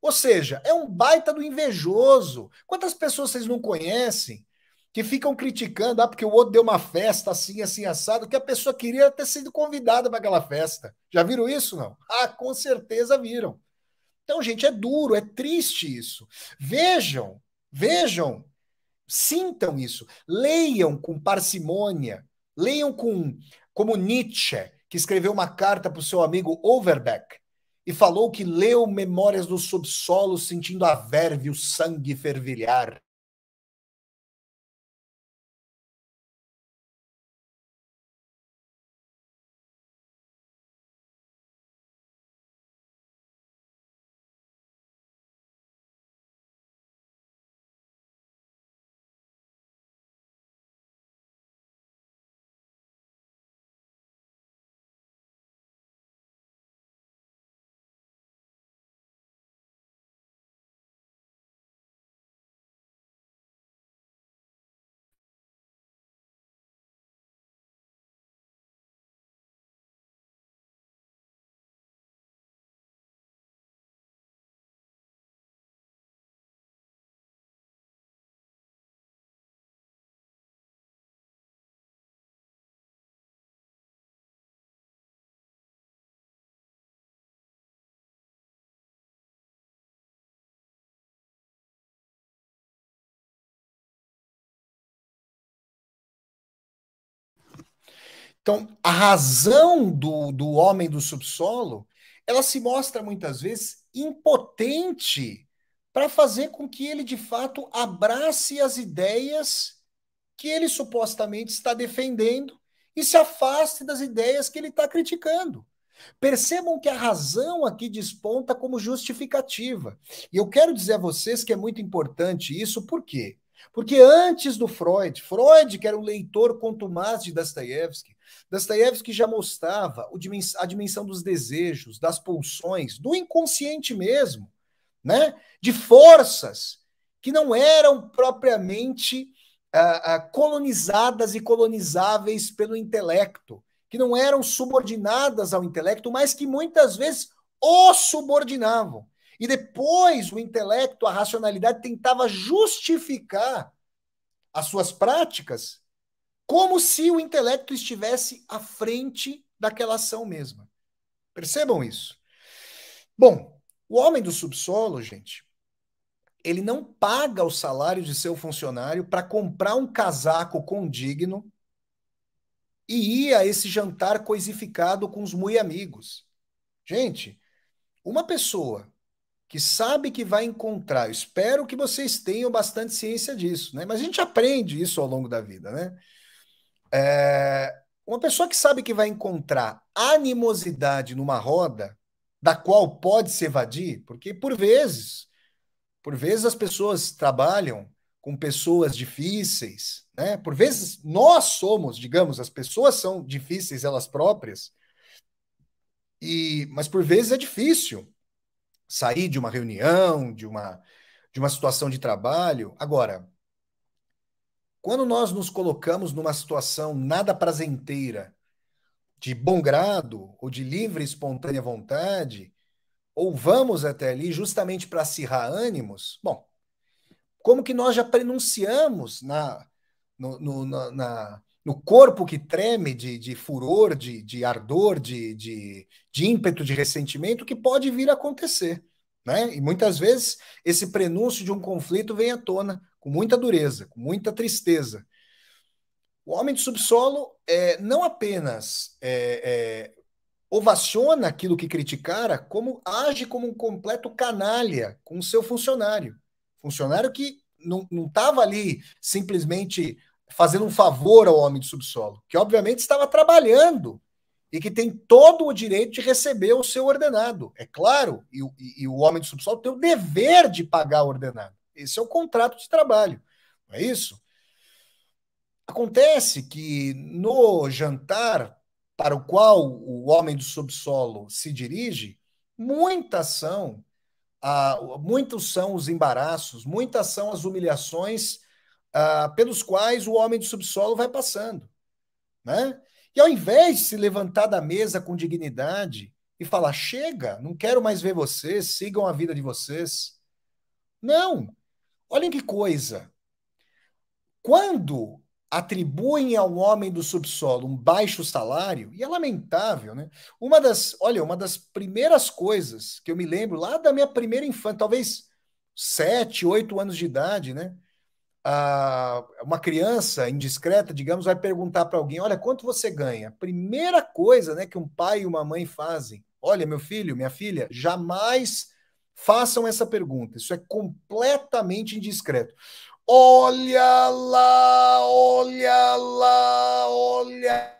Ou seja, é um baita do invejoso. Quantas pessoas vocês não conhecem que ficam criticando, porque o outro deu uma festa assim, assim, assado, que a pessoa queria ter sido convidada para aquela festa. Já viram isso, não? Ah, com certeza viram. Então, gente, é duro, é triste isso. Vejam, vejam, sintam isso. Leiam com parcimônia, leiam como Nietzsche, que escreveu uma carta para o seu amigo Overbeck, e falou que leu Memórias do Subsolo sentindo a verve e o sangue fervilhar. Então, a razão do homem do subsolo, ela se mostra muitas vezes impotente para fazer com que ele, de fato, abrace as ideias que ele supostamente está defendendo e se afaste das ideias que ele está criticando. Percebam que a razão aqui desponta como justificativa. E eu quero dizer a vocês que é muito importante isso, por quê? Porque antes do Freud, que era um leitor contumaz de Dostoiévski já mostrava a dimensão dos desejos, das pulsões, do inconsciente mesmo, né? De forças que não eram propriamente colonizadas e colonizáveis pelo intelecto, que não eram subordinadas ao intelecto, mas que muitas vezes o subordinavam. E depois o intelecto, a racionalidade, tentava justificar as suas práticas como se o intelecto estivesse à frente daquela ação mesma. Percebam isso. Bom, o homem do subsolo, gente, ele não paga o salário de seu funcionário para comprar um casaco condigno e ir a esse jantar coisificado com os muito amigos. Gente, uma pessoa que sabe que vai encontrar, eu espero que vocês tenham bastante ciência disso, né? Mas a gente aprende isso ao longo da vida, né? Uma pessoa que sabe que vai encontrar animosidade numa roda, da qual pode se evadir, porque por vezes as pessoas trabalham com pessoas difíceis, né? Por vezes nós somos, digamos, as pessoas são difíceis elas próprias, mas por vezes é difícil sair de uma reunião, de uma situação de trabalho. Agora, quando nós nos colocamos numa situação nada prazenteira, de bom grado ou de livre e espontânea vontade, ou vamos até ali justamente para acirrar ânimos, bom, como que nós já prenunciamos no corpo que treme de furor, de ardor, de ímpeto, de ressentimento que pode vir a acontecer, né? E muitas vezes esse prenúncio de um conflito vem à tona com muita dureza, com muita tristeza. O homem de subsolo não apenas ovaciona aquilo que criticara, como age como um completo canalha com o seu funcionário. Funcionário que não estava ali simplesmente fazendo um favor ao homem de subsolo, que obviamente estava trabalhando e que tem todo o direito de receber o seu ordenado. É claro, e o homem de subsolo tem o dever de pagar o ordenado. Esse é o contrato de trabalho, não é isso? Acontece que no jantar para o qual o homem do subsolo se dirige, muitas são, muitos são os embaraços, muitas são as humilhações pelos quais o homem do subsolo vai passando, né? E ao invés de se levantar da mesa com dignidade e falar: chega, não quero mais ver vocês, sigam a vida de vocês. Não, olhem que coisa. Quando atribuem ao homem do subsolo um baixo salário, e é lamentável, né? Uma das primeiras coisas que eu me lembro lá da minha primeira infância, talvez 7, 8 anos de idade, né? Uma criança indiscreta, digamos, vai perguntar para alguém: olha, quanto você ganha? Primeira coisa, né, que um pai e uma mãe fazem: olha, meu filho, minha filha, jamais façam essa pergunta. Isso é completamente indiscreto. Olha lá, olha lá, olha.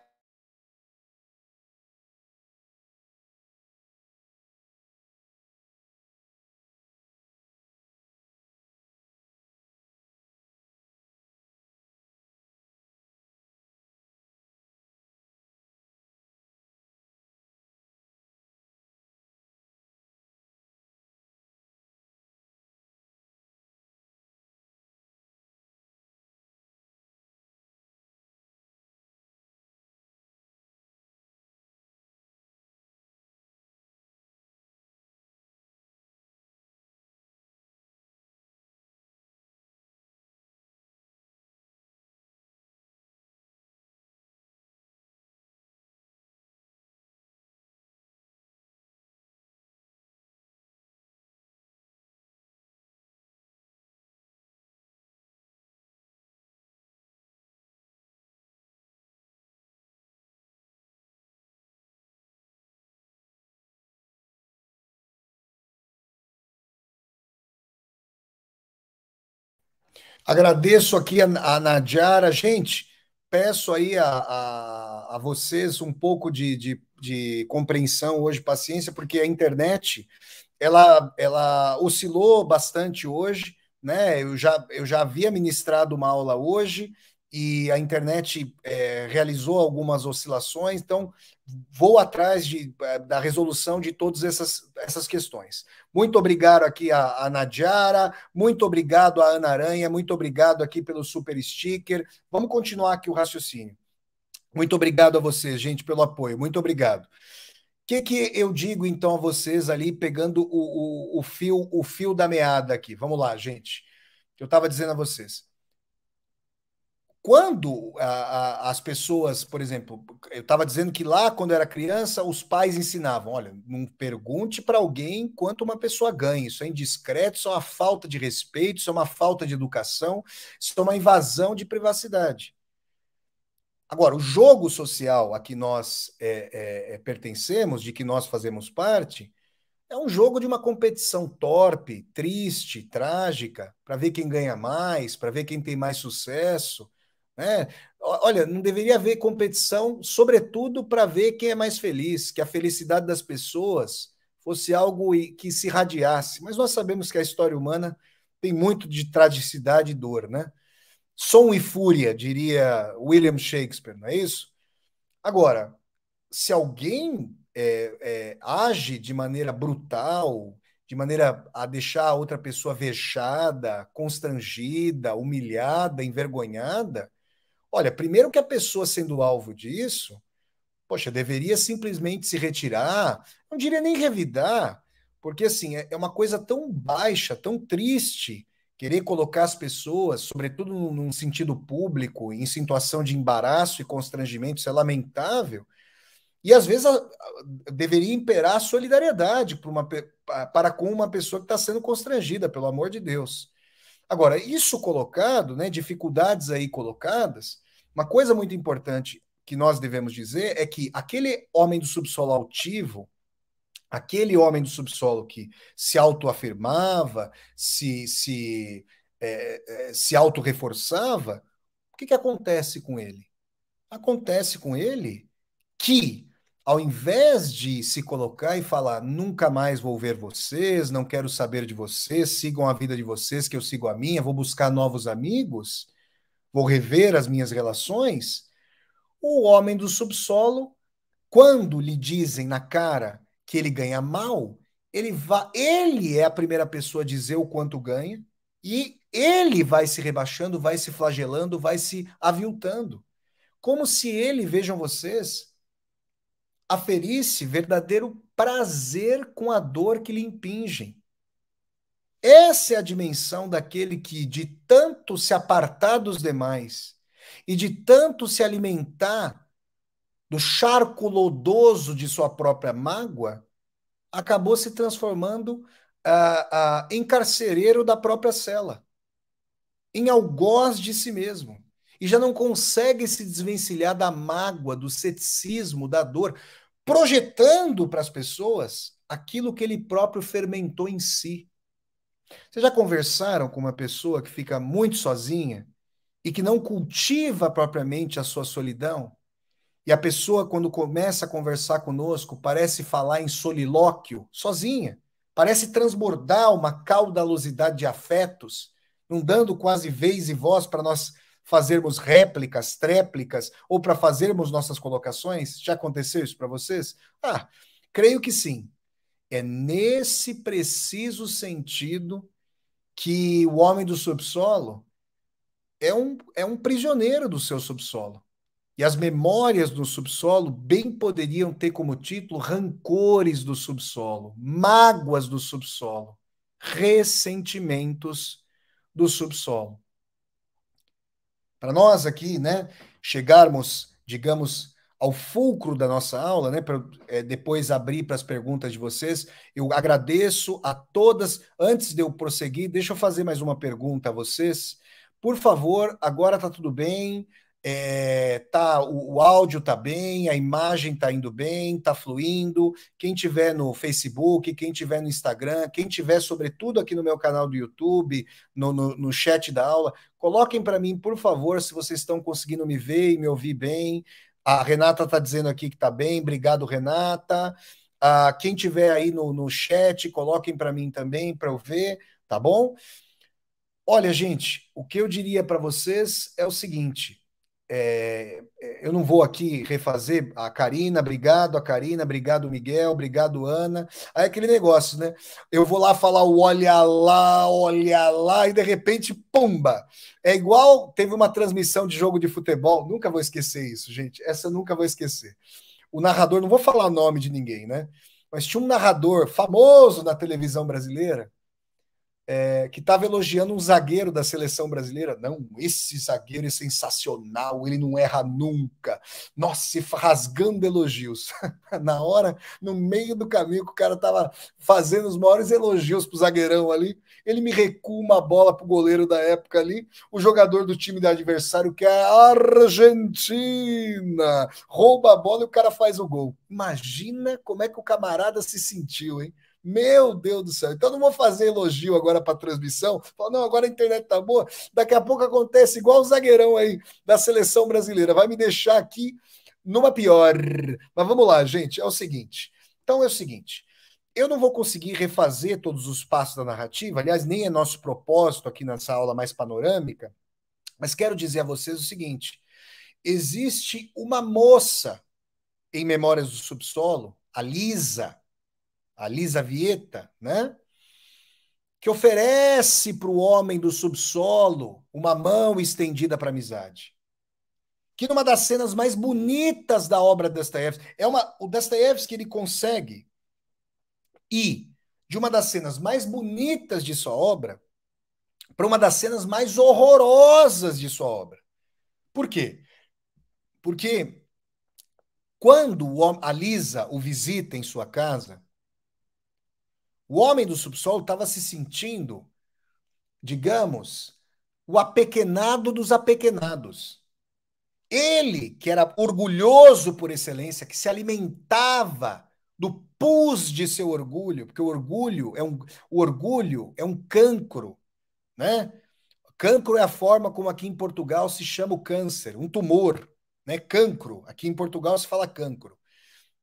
Agradeço aqui a Nadiara. Gente, peço aí a vocês um pouco de compreensão hoje, paciência, porque a internet ela oscilou bastante hoje, né? Eu já havia ministrado uma aula hoje e a internet realizou algumas oscilações, então vou atrás da resolução de todas essas questões. Muito obrigado aqui a Nadiara, muito obrigado a Ana Aranha, muito obrigado aqui pelo super sticker. Vamos continuar aqui o raciocínio. Muito obrigado a vocês, gente, pelo apoio. Muito obrigado. Que eu digo então a vocês ali, pegando o fio da meada aqui? Vamos lá, gente. Eu estava dizendo a vocês. Quando as pessoas, por exemplo, eu estava dizendo que lá, quando eu era criança, os pais ensinavam: olha, não pergunte para alguém quanto uma pessoa ganha, isso é indiscreto, isso é uma falta de respeito, isso é uma falta de educação, isso é uma invasão de privacidade. Agora, o jogo social a que nós pertencemos, de que nós fazemos parte, é um jogo de uma competição torpe, triste, trágica, para ver quem ganha mais, para ver quem tem mais sucesso, né? Olha, não deveria haver competição, sobretudo para ver quem é mais feliz, que a felicidade das pessoas fosse algo que se irradiasse. Mas nós sabemos que a história humana tem muito de tragicidade e dor, né? Som e fúria, diria William Shakespeare, não é isso? Agora, se alguém age de maneira brutal, de maneira a deixar a outra pessoa vexada, constrangida, humilhada, envergonhada, olha, primeiro que a pessoa sendo alvo disso, poxa, deveria simplesmente se retirar, não diria nem revidar, porque assim, é uma coisa tão baixa, tão triste, querer colocar as pessoas, sobretudo num sentido público, em situação de embaraço e constrangimento, isso é lamentável. E às vezes deveria imperar a solidariedade para com uma pessoa que está sendo constrangida, pelo amor de Deus. Agora, isso colocado, né, dificuldades aí colocadas, uma coisa muito importante que nós devemos dizer é que aquele homem do subsolo altivo, aquele homem do subsolo que se autoafirmava, se autorreforçava, o que acontece com ele? Acontece com ele que, ao invés de se colocar e falar, nunca mais vou ver vocês, não quero saber de vocês, sigam a vida de vocês, que eu sigo a minha, vou buscar novos amigos, vou rever as minhas relações, o homem do subsolo, quando lhe dizem na cara que ele ganha mal, ele é a primeira pessoa a dizer o quanto ganha, e ele vai se rebaixando, vai se flagelando, vai se aviltando. Como se ele, vejam vocês, aferisse verdadeiro prazer com a dor que lhe impingem. Essa é a dimensão daquele que, de tanto se apartar dos demais e de tanto se alimentar do charco lodoso de sua própria mágoa, acabou se transformando em carcereiro da própria cela, em algoz de si mesmo. E já não consegue se desvencilhar da mágoa, do ceticismo, da dor, projetando para as pessoas aquilo que ele próprio fermentou em si. Vocês já conversaram com uma pessoa que fica muito sozinha e que não cultiva propriamente a sua solidão? E a pessoa, quando começa a conversar conosco, parece falar em solilóquio, sozinha. Parece transbordar uma caudalosidade de afetos, não dando quase vez e voz para nós fazermos réplicas, tréplicas, ou para fazermos nossas colocações. Já aconteceu isso para vocês? Ah, creio que sim. É nesse preciso sentido que o homem do subsolo é um prisioneiro do seu subsolo. E as memórias do subsolo bem poderiam ter como título rancores do subsolo, mágoas do subsolo, ressentimentos do subsolo. Para nós aqui, né, chegarmos, digamos, ao fulcro da nossa aula, né, para depois abrir para as perguntas de vocês, eu agradeço a todas. Antes de eu prosseguir, deixa eu fazer mais uma pergunta a vocês. Por favor, agora está tudo bem? O áudio está bem, a imagem está indo bem, está fluindo. Quem tiver no Facebook, quem tiver no Instagram, quem tiver, sobretudo, aqui no meu canal do YouTube, no chat da aula, coloquem para mim, por favor, se vocês estão conseguindo me ver e me ouvir bem. A Renata está dizendo aqui que está bem. Obrigado, Renata. Quem tiver aí no chat, coloquem para mim também, para eu ver, tá bom? Olha, gente, o que eu diria para vocês é o seguinte: eu não vou aqui refazer a Karina, obrigado, Miguel, obrigado, Ana. Aí aquele negócio, né? Eu vou lá falar o olha lá, e de repente, pumba! É igual, teve uma transmissão de jogo de futebol, nunca vou esquecer isso, gente, essa eu nunca vou esquecer. O narrador, não vou falar o nome de ninguém, né? Mas tinha um narrador famoso na televisão brasileira, que estava elogiando um zagueiro da seleção brasileira. Não, esse zagueiro é sensacional, ele não erra nunca. Nossa, rasgando elogios. Na hora, no meio do caminho que o cara estava fazendo os maiores elogios pro zagueirão ali, ele me recua uma bola pro goleiro da época ali, o jogador do time do adversário, que é a Argentina, rouba a bola e o cara faz o gol. Imagina como é que o camarada se sentiu, hein? Meu Deus do céu. Então não vou fazer elogio agora para a transmissão. Falo, não, agora a internet tá boa. Daqui a pouco acontece igual o zagueirão aí da seleção brasileira. Vai me deixar aqui numa pior. Mas vamos lá, gente. É o seguinte. Então é o seguinte. Eu não vou conseguir refazer todos os passos da narrativa. Aliás, nem é nosso propósito aqui nessa aula mais panorâmica. Mas quero dizer a vocês o seguinte. Existe uma moça em Memórias do Subsolo, a Lisa Vieta, né? Que oferece para o homem do subsolo uma mão estendida para amizade. Que numa das cenas mais bonitas da obra de Dostoiévski, o Dostoiévski ele consegue ir de uma das cenas mais bonitas de sua obra, para uma das cenas mais horrorosas de sua obra. Por quê? Porque quando a Lisa o visita em sua casa, o homem do subsolo estava se sentindo, digamos, o apequenado dos apequenados. Ele, que era orgulhoso por excelência, que se alimentava do pus de seu orgulho, porque o orgulho é um cancro, né? Cancro é a forma como aqui em Portugal se chama o câncer, um tumor, né? Cancro. Aqui em Portugal se fala cancro.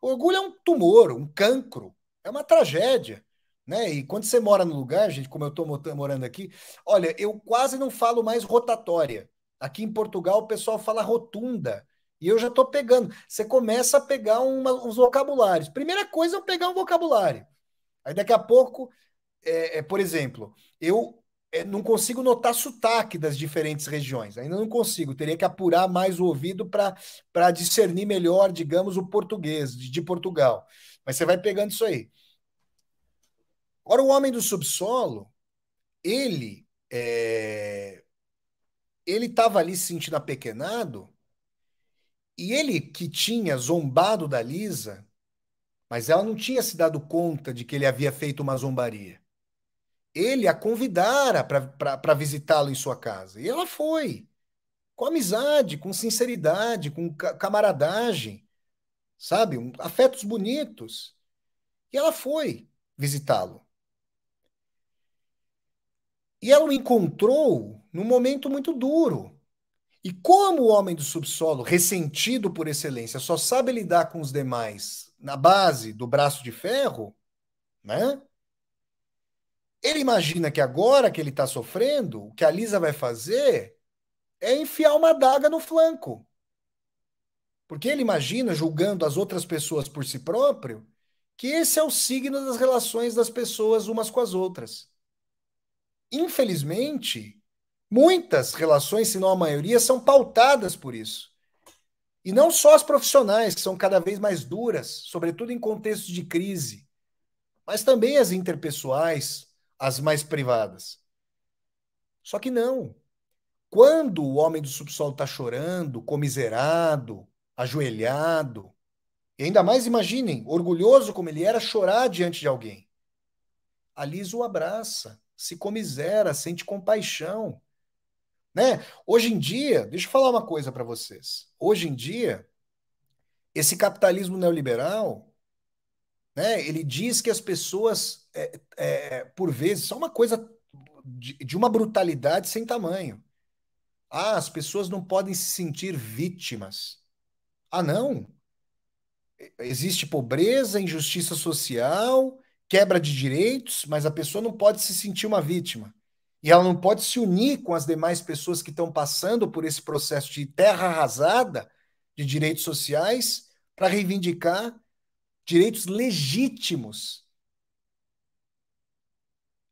O orgulho é um tumor, um cancro, é uma tragédia, né? E quando você mora no lugar, gente, como eu estou morando aqui, olha, eu quase não falo mais rotatória. Aqui em Portugal o pessoal fala rotunda. E eu já estou pegando. Você começa a pegar uns vocabulários. Primeira coisa é eu pegar um vocabulário. Aí daqui a pouco por exemplo, eu não consigo notar sotaque das diferentes regiões. Ainda não consigo. Teria que apurar mais o ouvido para discernir melhor, digamos, o português de Portugal. Mas você vai pegando isso aí. Agora, o homem do subsolo, ele estava ali se sentindo apequenado e ele que tinha zombado da Lisa, mas ela não tinha se dado conta de que ele havia feito uma zombaria. Ele a convidara para visitá-lo em sua casa. E ela foi, com amizade, com sinceridade, com camaradagem, sabe? Afetos bonitos. E ela foi visitá-lo. E ela o encontrou num momento muito duro. E como o homem do subsolo, ressentido por excelência, só sabe lidar com os demais na base do braço de ferro, né? Ele imagina que agora que ele está sofrendo, o que a Lisa vai fazer é enfiar uma adaga no flanco. Porque ele imagina, julgando as outras pessoas por si próprio, que esse é o signo das relações das pessoas umas com as outras. Infelizmente, muitas relações, se não a maioria, são pautadas por isso. E não só as profissionais, que são cada vez mais duras, sobretudo em contextos de crise, mas também as interpessoais, as mais privadas. Só que não. Quando o homem do subsolo está chorando, comiserado, ajoelhado, e ainda mais imaginem, orgulhoso como ele era, chorar diante de alguém. A Liz o abraça, se comisera, sente compaixão, né? Hoje em dia, deixa eu falar uma coisa para vocês. Hoje em dia, esse capitalismo neoliberal, né? Ele diz que as pessoas, por vezes, são uma coisa de uma brutalidade sem tamanho. Ah, as pessoas não podem se sentir vítimas. Ah, não? Existe pobreza, injustiça social, quebra de direitos, mas a pessoa não pode se sentir uma vítima. E ela não pode se unir com as demais pessoas que estão passando por esse processo de terra arrasada de direitos sociais para reivindicar direitos legítimos.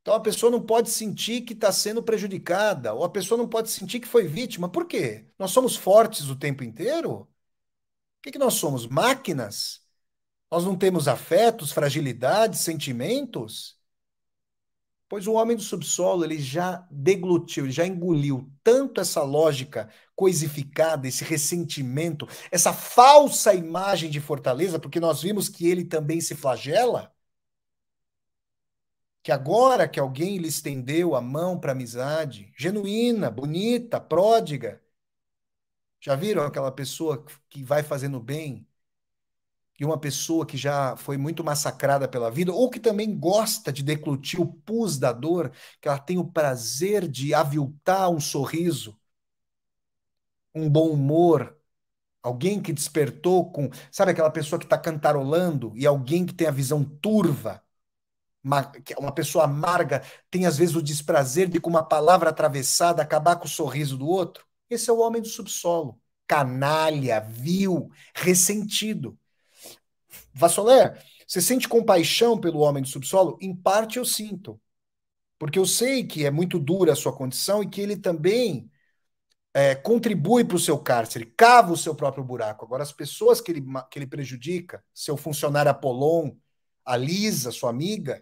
Então a pessoa não pode sentir que está sendo prejudicada, ou a pessoa não pode sentir que foi vítima. Por quê? Nós somos fortes o tempo inteiro? O que nós somos? Máquinas? Nós não temos afetos, fragilidades, sentimentos? Pois o homem do subsolo, ele já deglutiu, ele já engoliu tanto essa lógica coisificada, esse ressentimento, essa falsa imagem de fortaleza, porque nós vimos que ele também se flagela, que agora que alguém lhe estendeu a mão para amizade, genuína, bonita, pródiga, já viram aquela pessoa que vai fazendo bem? E uma pessoa que já foi muito massacrada pela vida, ou que também gosta de declutir o pus da dor, que ela tem o prazer de aviltar um sorriso, um bom humor, alguém que despertou com, sabe aquela pessoa que está cantarolando e alguém que tem a visão turva, uma pessoa amarga, tem às vezes o desprazer de com uma palavra atravessada acabar com o sorriso do outro? Esse é o homem do subsolo, canalha, vil, ressentido. Vassoler, você sente compaixão pelo homem do subsolo? Em parte eu sinto, porque eu sei que é muito dura a sua condição e que ele também contribui para o seu cárcere, cava o seu próprio buraco. Agora, as pessoas que ele prejudica, seu funcionário Apollon, a Lisa, sua amiga,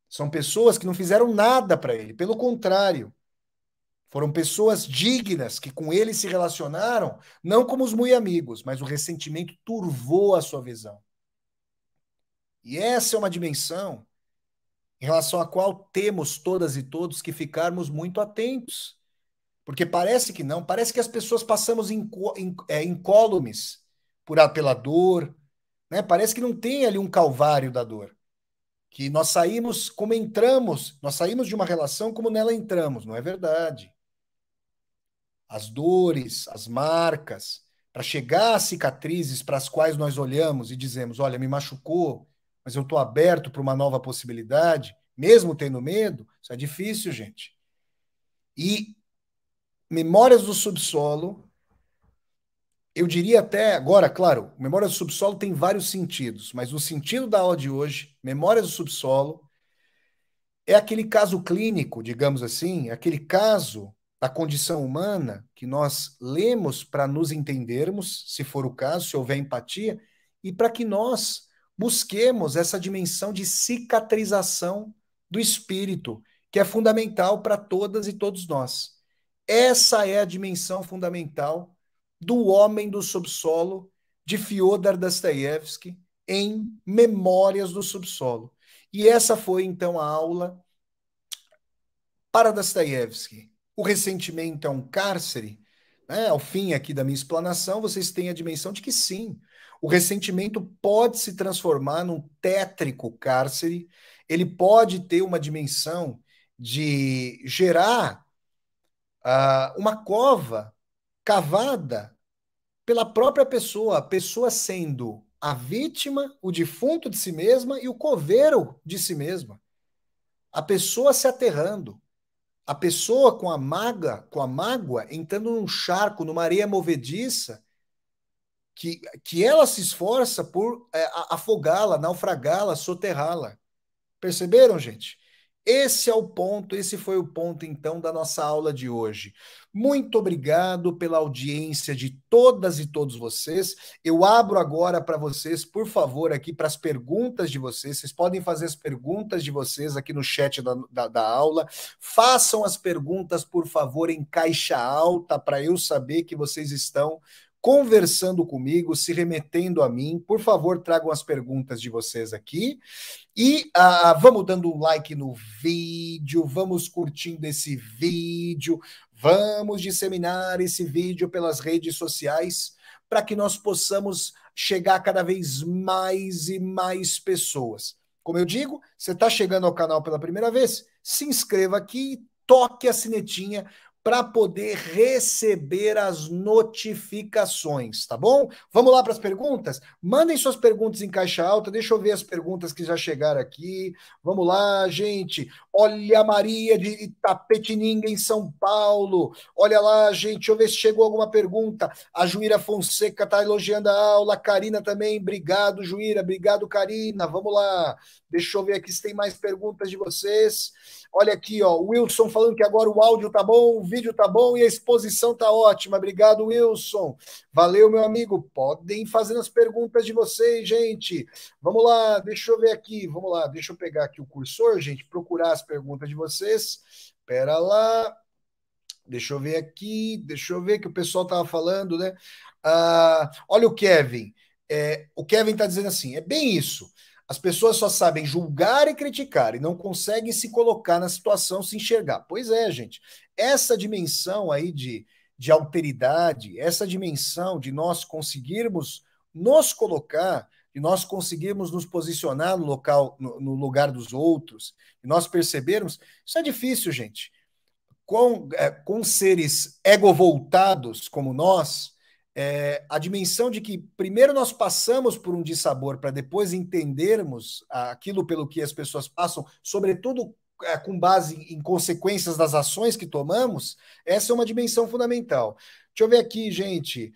são pessoas que não fizeram nada para ele, pelo contrário, Foram pessoas dignas que com ele se relacionaram, não como os muito amigos, mas o ressentimento turvou a sua visão. E essa é uma dimensão em relação à qual temos todas e todos que ficarmos muito atentos. Porque parece que não, parece que as pessoas passamos incólumes pela dor, né? Parece que não tem ali um calvário da dor. Que nós saímos como entramos, nós saímos de uma relação como nela entramos, não é verdade? As dores, as marcas, para chegar às cicatrizes para as quais nós olhamos e dizemos: olha, me machucou, mas eu estou aberto para uma nova possibilidade, mesmo tendo medo, isso é difícil, gente. E Memórias do Subsolo, eu diria até agora, claro, Memórias do Subsolo tem vários sentidos, mas o sentido da aula de hoje, Memórias do Subsolo, é aquele caso clínico, digamos assim, aquele caso da condição humana que nós lemos para nos entendermos, se for o caso, se houver empatia, e para que nós busquemos essa dimensão de cicatrização do espírito, que é fundamental para todas e todos nós. Essa é a dimensão fundamental do Homem do Subsolo, de Fyodor Dostoiévski, em Memórias do Subsolo. E essa foi, então, a aula para Dostoiévski. O ressentimento é um cárcere? Né? Ao fim aqui da minha explanação, vocês têm a dimensão de que sim, o ressentimento pode se transformar num tétrico cárcere, ele pode ter uma dimensão de gerar uma cova cavada pela própria pessoa, a pessoa sendo a vítima, o defunto de si mesma e o coveiro de si mesma. A pessoa se aterrando, a pessoa com a mágoa entrando num charco, numa areia movediça, que ela se esforça por afogá-la, naufragá-la, soterrá-la. Perceberam, gente? Esse é o ponto, esse foi o ponto, então, da nossa aula de hoje. Muito obrigado pela audiência de todas e todos vocês. Eu abro agora para vocês, por favor, aqui para as perguntas de vocês. Vocês podem fazer as perguntas de vocês aqui no chat da aula. Façam as perguntas, por favor, em caixa alta, para eu saber que vocês estão conversando comigo, se remetendo a mim. Por favor, tragam as perguntas de vocês aqui. E vamos dando um like no vídeo, vamos curtindo esse vídeo, vamos disseminar esse vídeo pelas redes sociais para que nós possamos chegar a cada vez mais e mais pessoas. Como eu digo, você está chegando ao canal pela primeira vez, se inscreva aqui, toque a sinetinha para poder receber as notificações, tá bom? Vamos lá para as perguntas? Mandem suas perguntas em caixa alta, deixa eu ver as perguntas que já chegaram aqui. Vamos lá, gente. Olha a Maria de Itapetininga, em São Paulo. Olha lá, gente, deixa eu ver se chegou alguma pergunta. A Juíra Fonseca está elogiando a aula, a Karina também. Obrigado, Juíra. Obrigado, Karina. Vamos lá. Deixa eu ver aqui se tem mais perguntas de vocês. Olha aqui, ó, o Wilson falando que agora o áudio tá bom, o vídeo tá bom e a exposição tá ótima. Obrigado, Wilson. Valeu, meu amigo. Podem fazer as perguntas de vocês, gente. Vamos lá, deixa eu ver aqui. Vamos lá, deixa eu pegar aqui o cursor, gente, procurar as perguntas de vocês. Espera lá. Deixa eu ver aqui, deixa eu ver que o pessoal tava falando, né? Olha o Kevin. O Kevin está dizendo assim: é bem isso. As pessoas só sabem julgar e criticar e não conseguem se colocar na situação, se enxergar. Pois é, gente. Essa dimensão aí de alteridade, essa dimensão de nós conseguirmos nos colocar, de nós conseguirmos nos posicionar no local, no lugar dos outros, e nós percebermos, isso é difícil, gente. Com seres egovoltados como nós, a dimensão de que primeiro nós passamos por um dissabor para depois entendermos aquilo pelo que as pessoas passam, sobretudo com base em consequências das ações que tomamos, essa é uma dimensão fundamental. Deixa eu ver aqui, gente.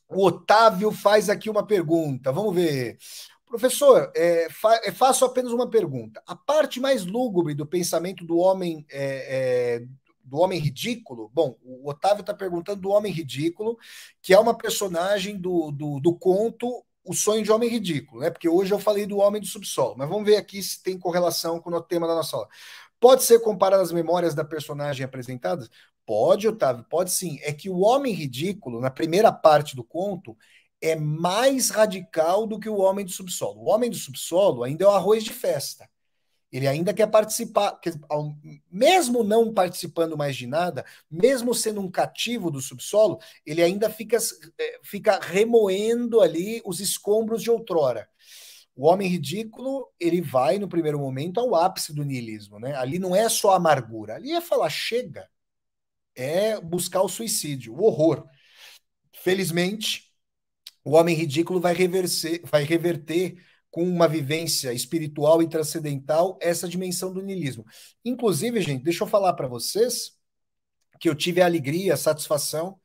O Otávio faz aqui uma pergunta. Vamos ver. Professor, faço apenas uma pergunta. A parte mais lúgubre do pensamento do homem ridículo, bom, o Otávio está perguntando do homem ridículo, que é uma personagem do conto O Sonho de Homem Ridículo, né? Porque hoje eu falei do homem do subsolo, mas vamos ver aqui se tem correlação com o tema da nossa aula. pode ser comparado às memórias da personagem apresentadas? Pode, Otávio, pode sim. É que o homem ridículo, na primeira parte do conto, é mais radical do que o homem do subsolo. O homem do subsolo ainda é o arroz de festa. Ele ainda quer participar, mesmo não participando mais de nada, mesmo sendo um cativo do subsolo, ele ainda fica remoendo ali os escombros de outrora. O homem ridículo, ele vai no primeiro momento ao ápice do niilismo, né? Ali não é só amargura, ali é falar chega, é buscar o suicídio, o horror. Felizmente, o homem ridículo vai reverter com uma vivência espiritual e transcendental essa dimensão do niilismo. Inclusive, gente, deixa eu falar para vocês que eu tive a alegria, a satisfação.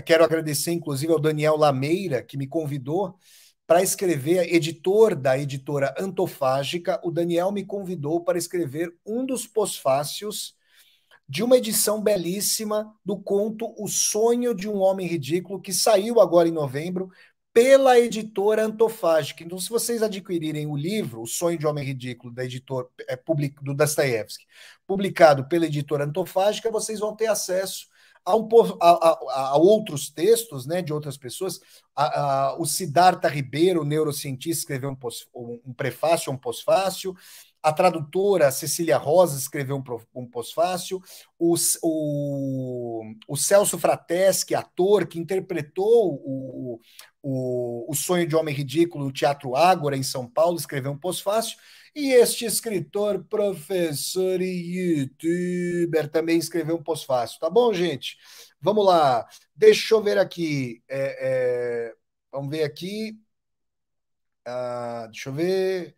Quero agradecer, inclusive, ao Daniel Lameira, que me convidou para escrever, editor da editora Antofágica. O Daniel me convidou para escrever um dos pós-fácios de uma edição belíssima do conto O Sonho de um Homem Ridículo, que saiu agora em novembro pela editora Antofágica. Então, se vocês adquirirem o livro O Sonho de um Homem Ridículo, da editor, do Dostoiévski, publicado pela editora Antofágica, vocês vão ter acesso a outros textos, né, de outras pessoas. O Siddhartha Ribeiro, neurocientista, escreveu um prefácio, um pós-fácil. A tradutora Cecília Rosa escreveu um pós-fácil. O Celso Frateschi, ator que interpretou o Sonho de Homem Ridículo no Teatro Ágora, em São Paulo, escreveu um pós-fácil. E este escritor, professor e youtuber também escreveu um pós-fácil. Tá bom, gente? Vamos lá. Deixa eu ver aqui. Vamos ver aqui. Deixa eu ver.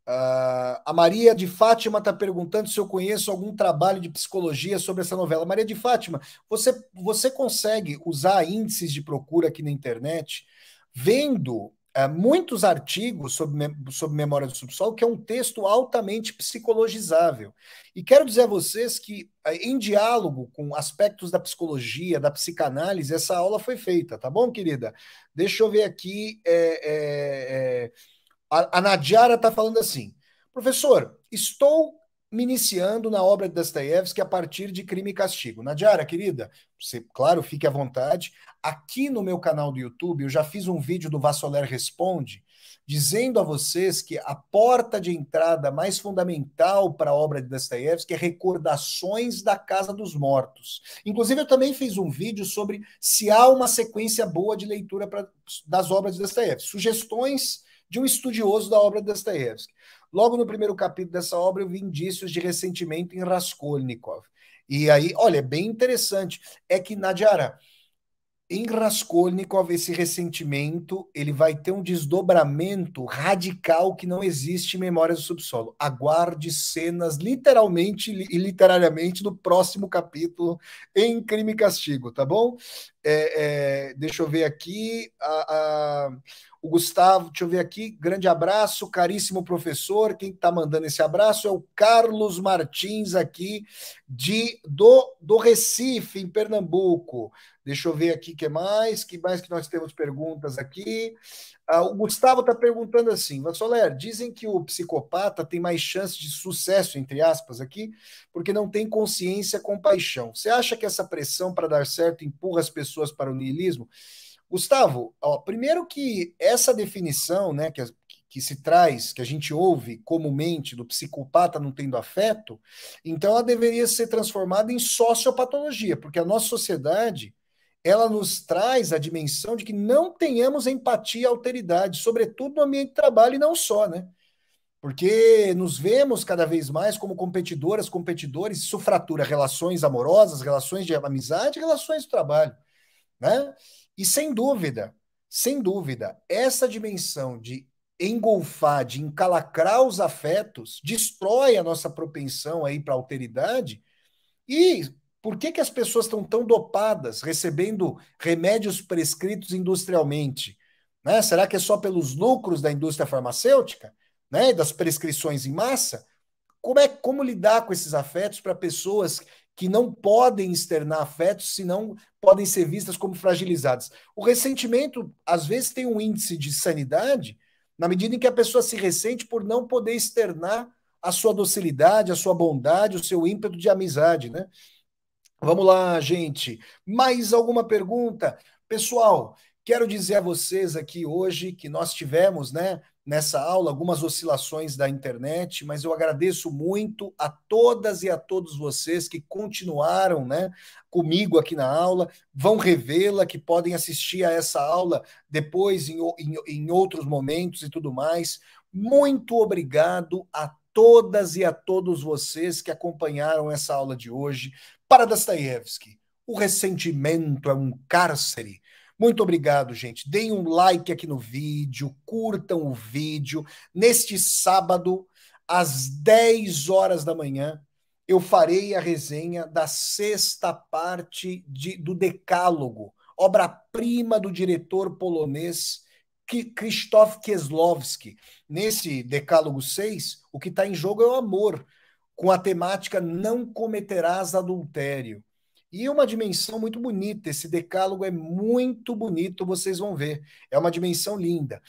A Maria de Fátima está perguntando se eu conheço algum trabalho de psicologia sobre essa novela. Maria de Fátima, você consegue usar índices de procura aqui na internet, vendo muitos artigos sobre Memória do Subsolo, que é um texto altamente psicologizável. E quero dizer a vocês que, em diálogo com aspectos da psicologia, da psicanálise, essa aula foi feita, tá bom, querida? Deixa eu ver aqui. A Nadiara está falando assim: professor, estou me iniciando na obra de Dostoiévski a partir de Crime e Castigo. Nadiara, querida, você, claro, fique à vontade. Aqui no meu canal do YouTube, eu já fiz um vídeo do Vassoler Responde, dizendo a vocês que a porta de entrada mais fundamental para a obra de Dostoiévski é Recordações da Casa dos Mortos. Inclusive, eu também fiz um vídeo sobre se há uma sequência boa de leitura das obras de Dostoiévski. Sugestões de um estudioso da obra de Dostoiévski. Logo no primeiro capítulo dessa obra, eu vi indícios de ressentimento em Raskolnikov. E aí, olha, é bem interessante. É que, Nadiara, em Raskolnikov, esse ressentimento, ele vai ter um desdobramento radical que não existe em Memórias do Subsolo. Aguarde cenas, literalmente e literariamente, do próximo capítulo em Crime e Castigo, tá bom? Deixa eu ver aqui. O Gustavo, deixa eu ver aqui. Grande abraço, caríssimo professor. Quem está mandando esse abraço é o Carlos Martins, aqui do Recife, em Pernambuco. Deixa eu ver aqui que mais que nós temos perguntas aqui. O Gustavo está perguntando assim: Vassoler, dizem que o psicopata tem mais chance de sucesso, entre aspas, aqui, porque não tem consciência com paixão. Você acha que essa pressão para dar certo empurra as pessoas para o niilismo? Gustavo, primeiro que essa definição, né, que se traz, que a gente ouve comumente do psicopata não tendo afeto, então ela deveria ser transformada em sociopatologia, porque a nossa sociedade, ela nos traz a dimensão de que não tenhamos empatia e alteridade, sobretudo no ambiente de trabalho e não só, né? Porque nos vemos cada vez mais como competidoras, competidores, isso fratura relações amorosas, relações de amizade, relações de trabalho, né? E sem dúvida, essa dimensão de engolfar, de encalacrar os afetos, destrói a nossa propensão aí para alteridade. E por que as pessoas estão tão dopadas, recebendo remédios prescritos industrialmente? Né? Será que é só pelos lucros da indústria farmacêutica, né? Das prescrições em massa? Como lidar com esses afetos para pessoas que não podem externar afetos, senão podem ser vistas como fragilizadas? O ressentimento, às vezes, tem um índice de sanidade na medida em que a pessoa se ressente por não poder externar a sua docilidade, a sua bondade, o seu ímpeto de amizade, né? Vamos lá, gente. Mais alguma pergunta? Pessoal, quero dizer a vocês aqui hoje que nós tivemos, né, nessa aula algumas oscilações da internet, mas eu agradeço muito a todas e a todos vocês que continuaram, né, comigo aqui na aula, vão revê-la, que podem assistir a essa aula depois em outros momentos e tudo mais. Muito obrigado a todas e a todos vocês que acompanharam essa aula de hoje. Para Dostoiévski, o ressentimento é um cárcere. Muito obrigado, gente. Deem um like aqui no vídeo, curtam o vídeo. Neste sábado, às 10 horas da manhã, eu farei a resenha da sexta parte do Decálogo, obra-prima do diretor polonês Krzysztof Kieslowski. Nesse Decálogo 6, o que está em jogo é o amor, com a temática não cometerás adultério. E é uma dimensão muito bonita, esse decálogo é muito bonito, vocês vão ver. É uma dimensão linda.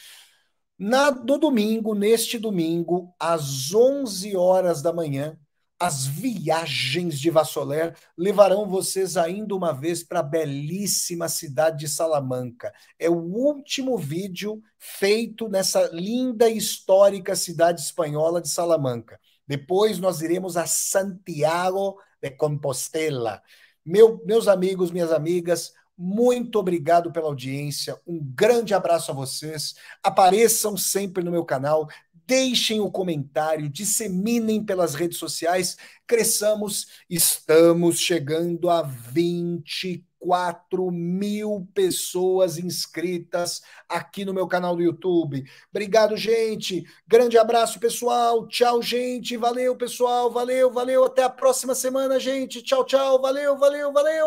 No domingo, neste domingo, às 11 horas da manhã, as viagens de Vassoler levarão vocês ainda uma vez para a belíssima cidade de Salamanca. É o último vídeo feito nessa linda e histórica cidade espanhola de Salamanca. Depois nós iremos a Santiago de Compostela. Meus amigos, minhas amigas, muito obrigado pela audiência. Um grande abraço a vocês. Apareçam sempre no meu canal. Deixem o comentário, disseminem pelas redes sociais. Cresçamos, estamos chegando a 24.000 pessoas inscritas aqui no meu canal do YouTube. Obrigado, gente. Grande abraço, pessoal. Tchau, gente. Valeu, pessoal. Valeu, valeu. Até a próxima semana, gente. Tchau, tchau. Valeu, valeu, valeu.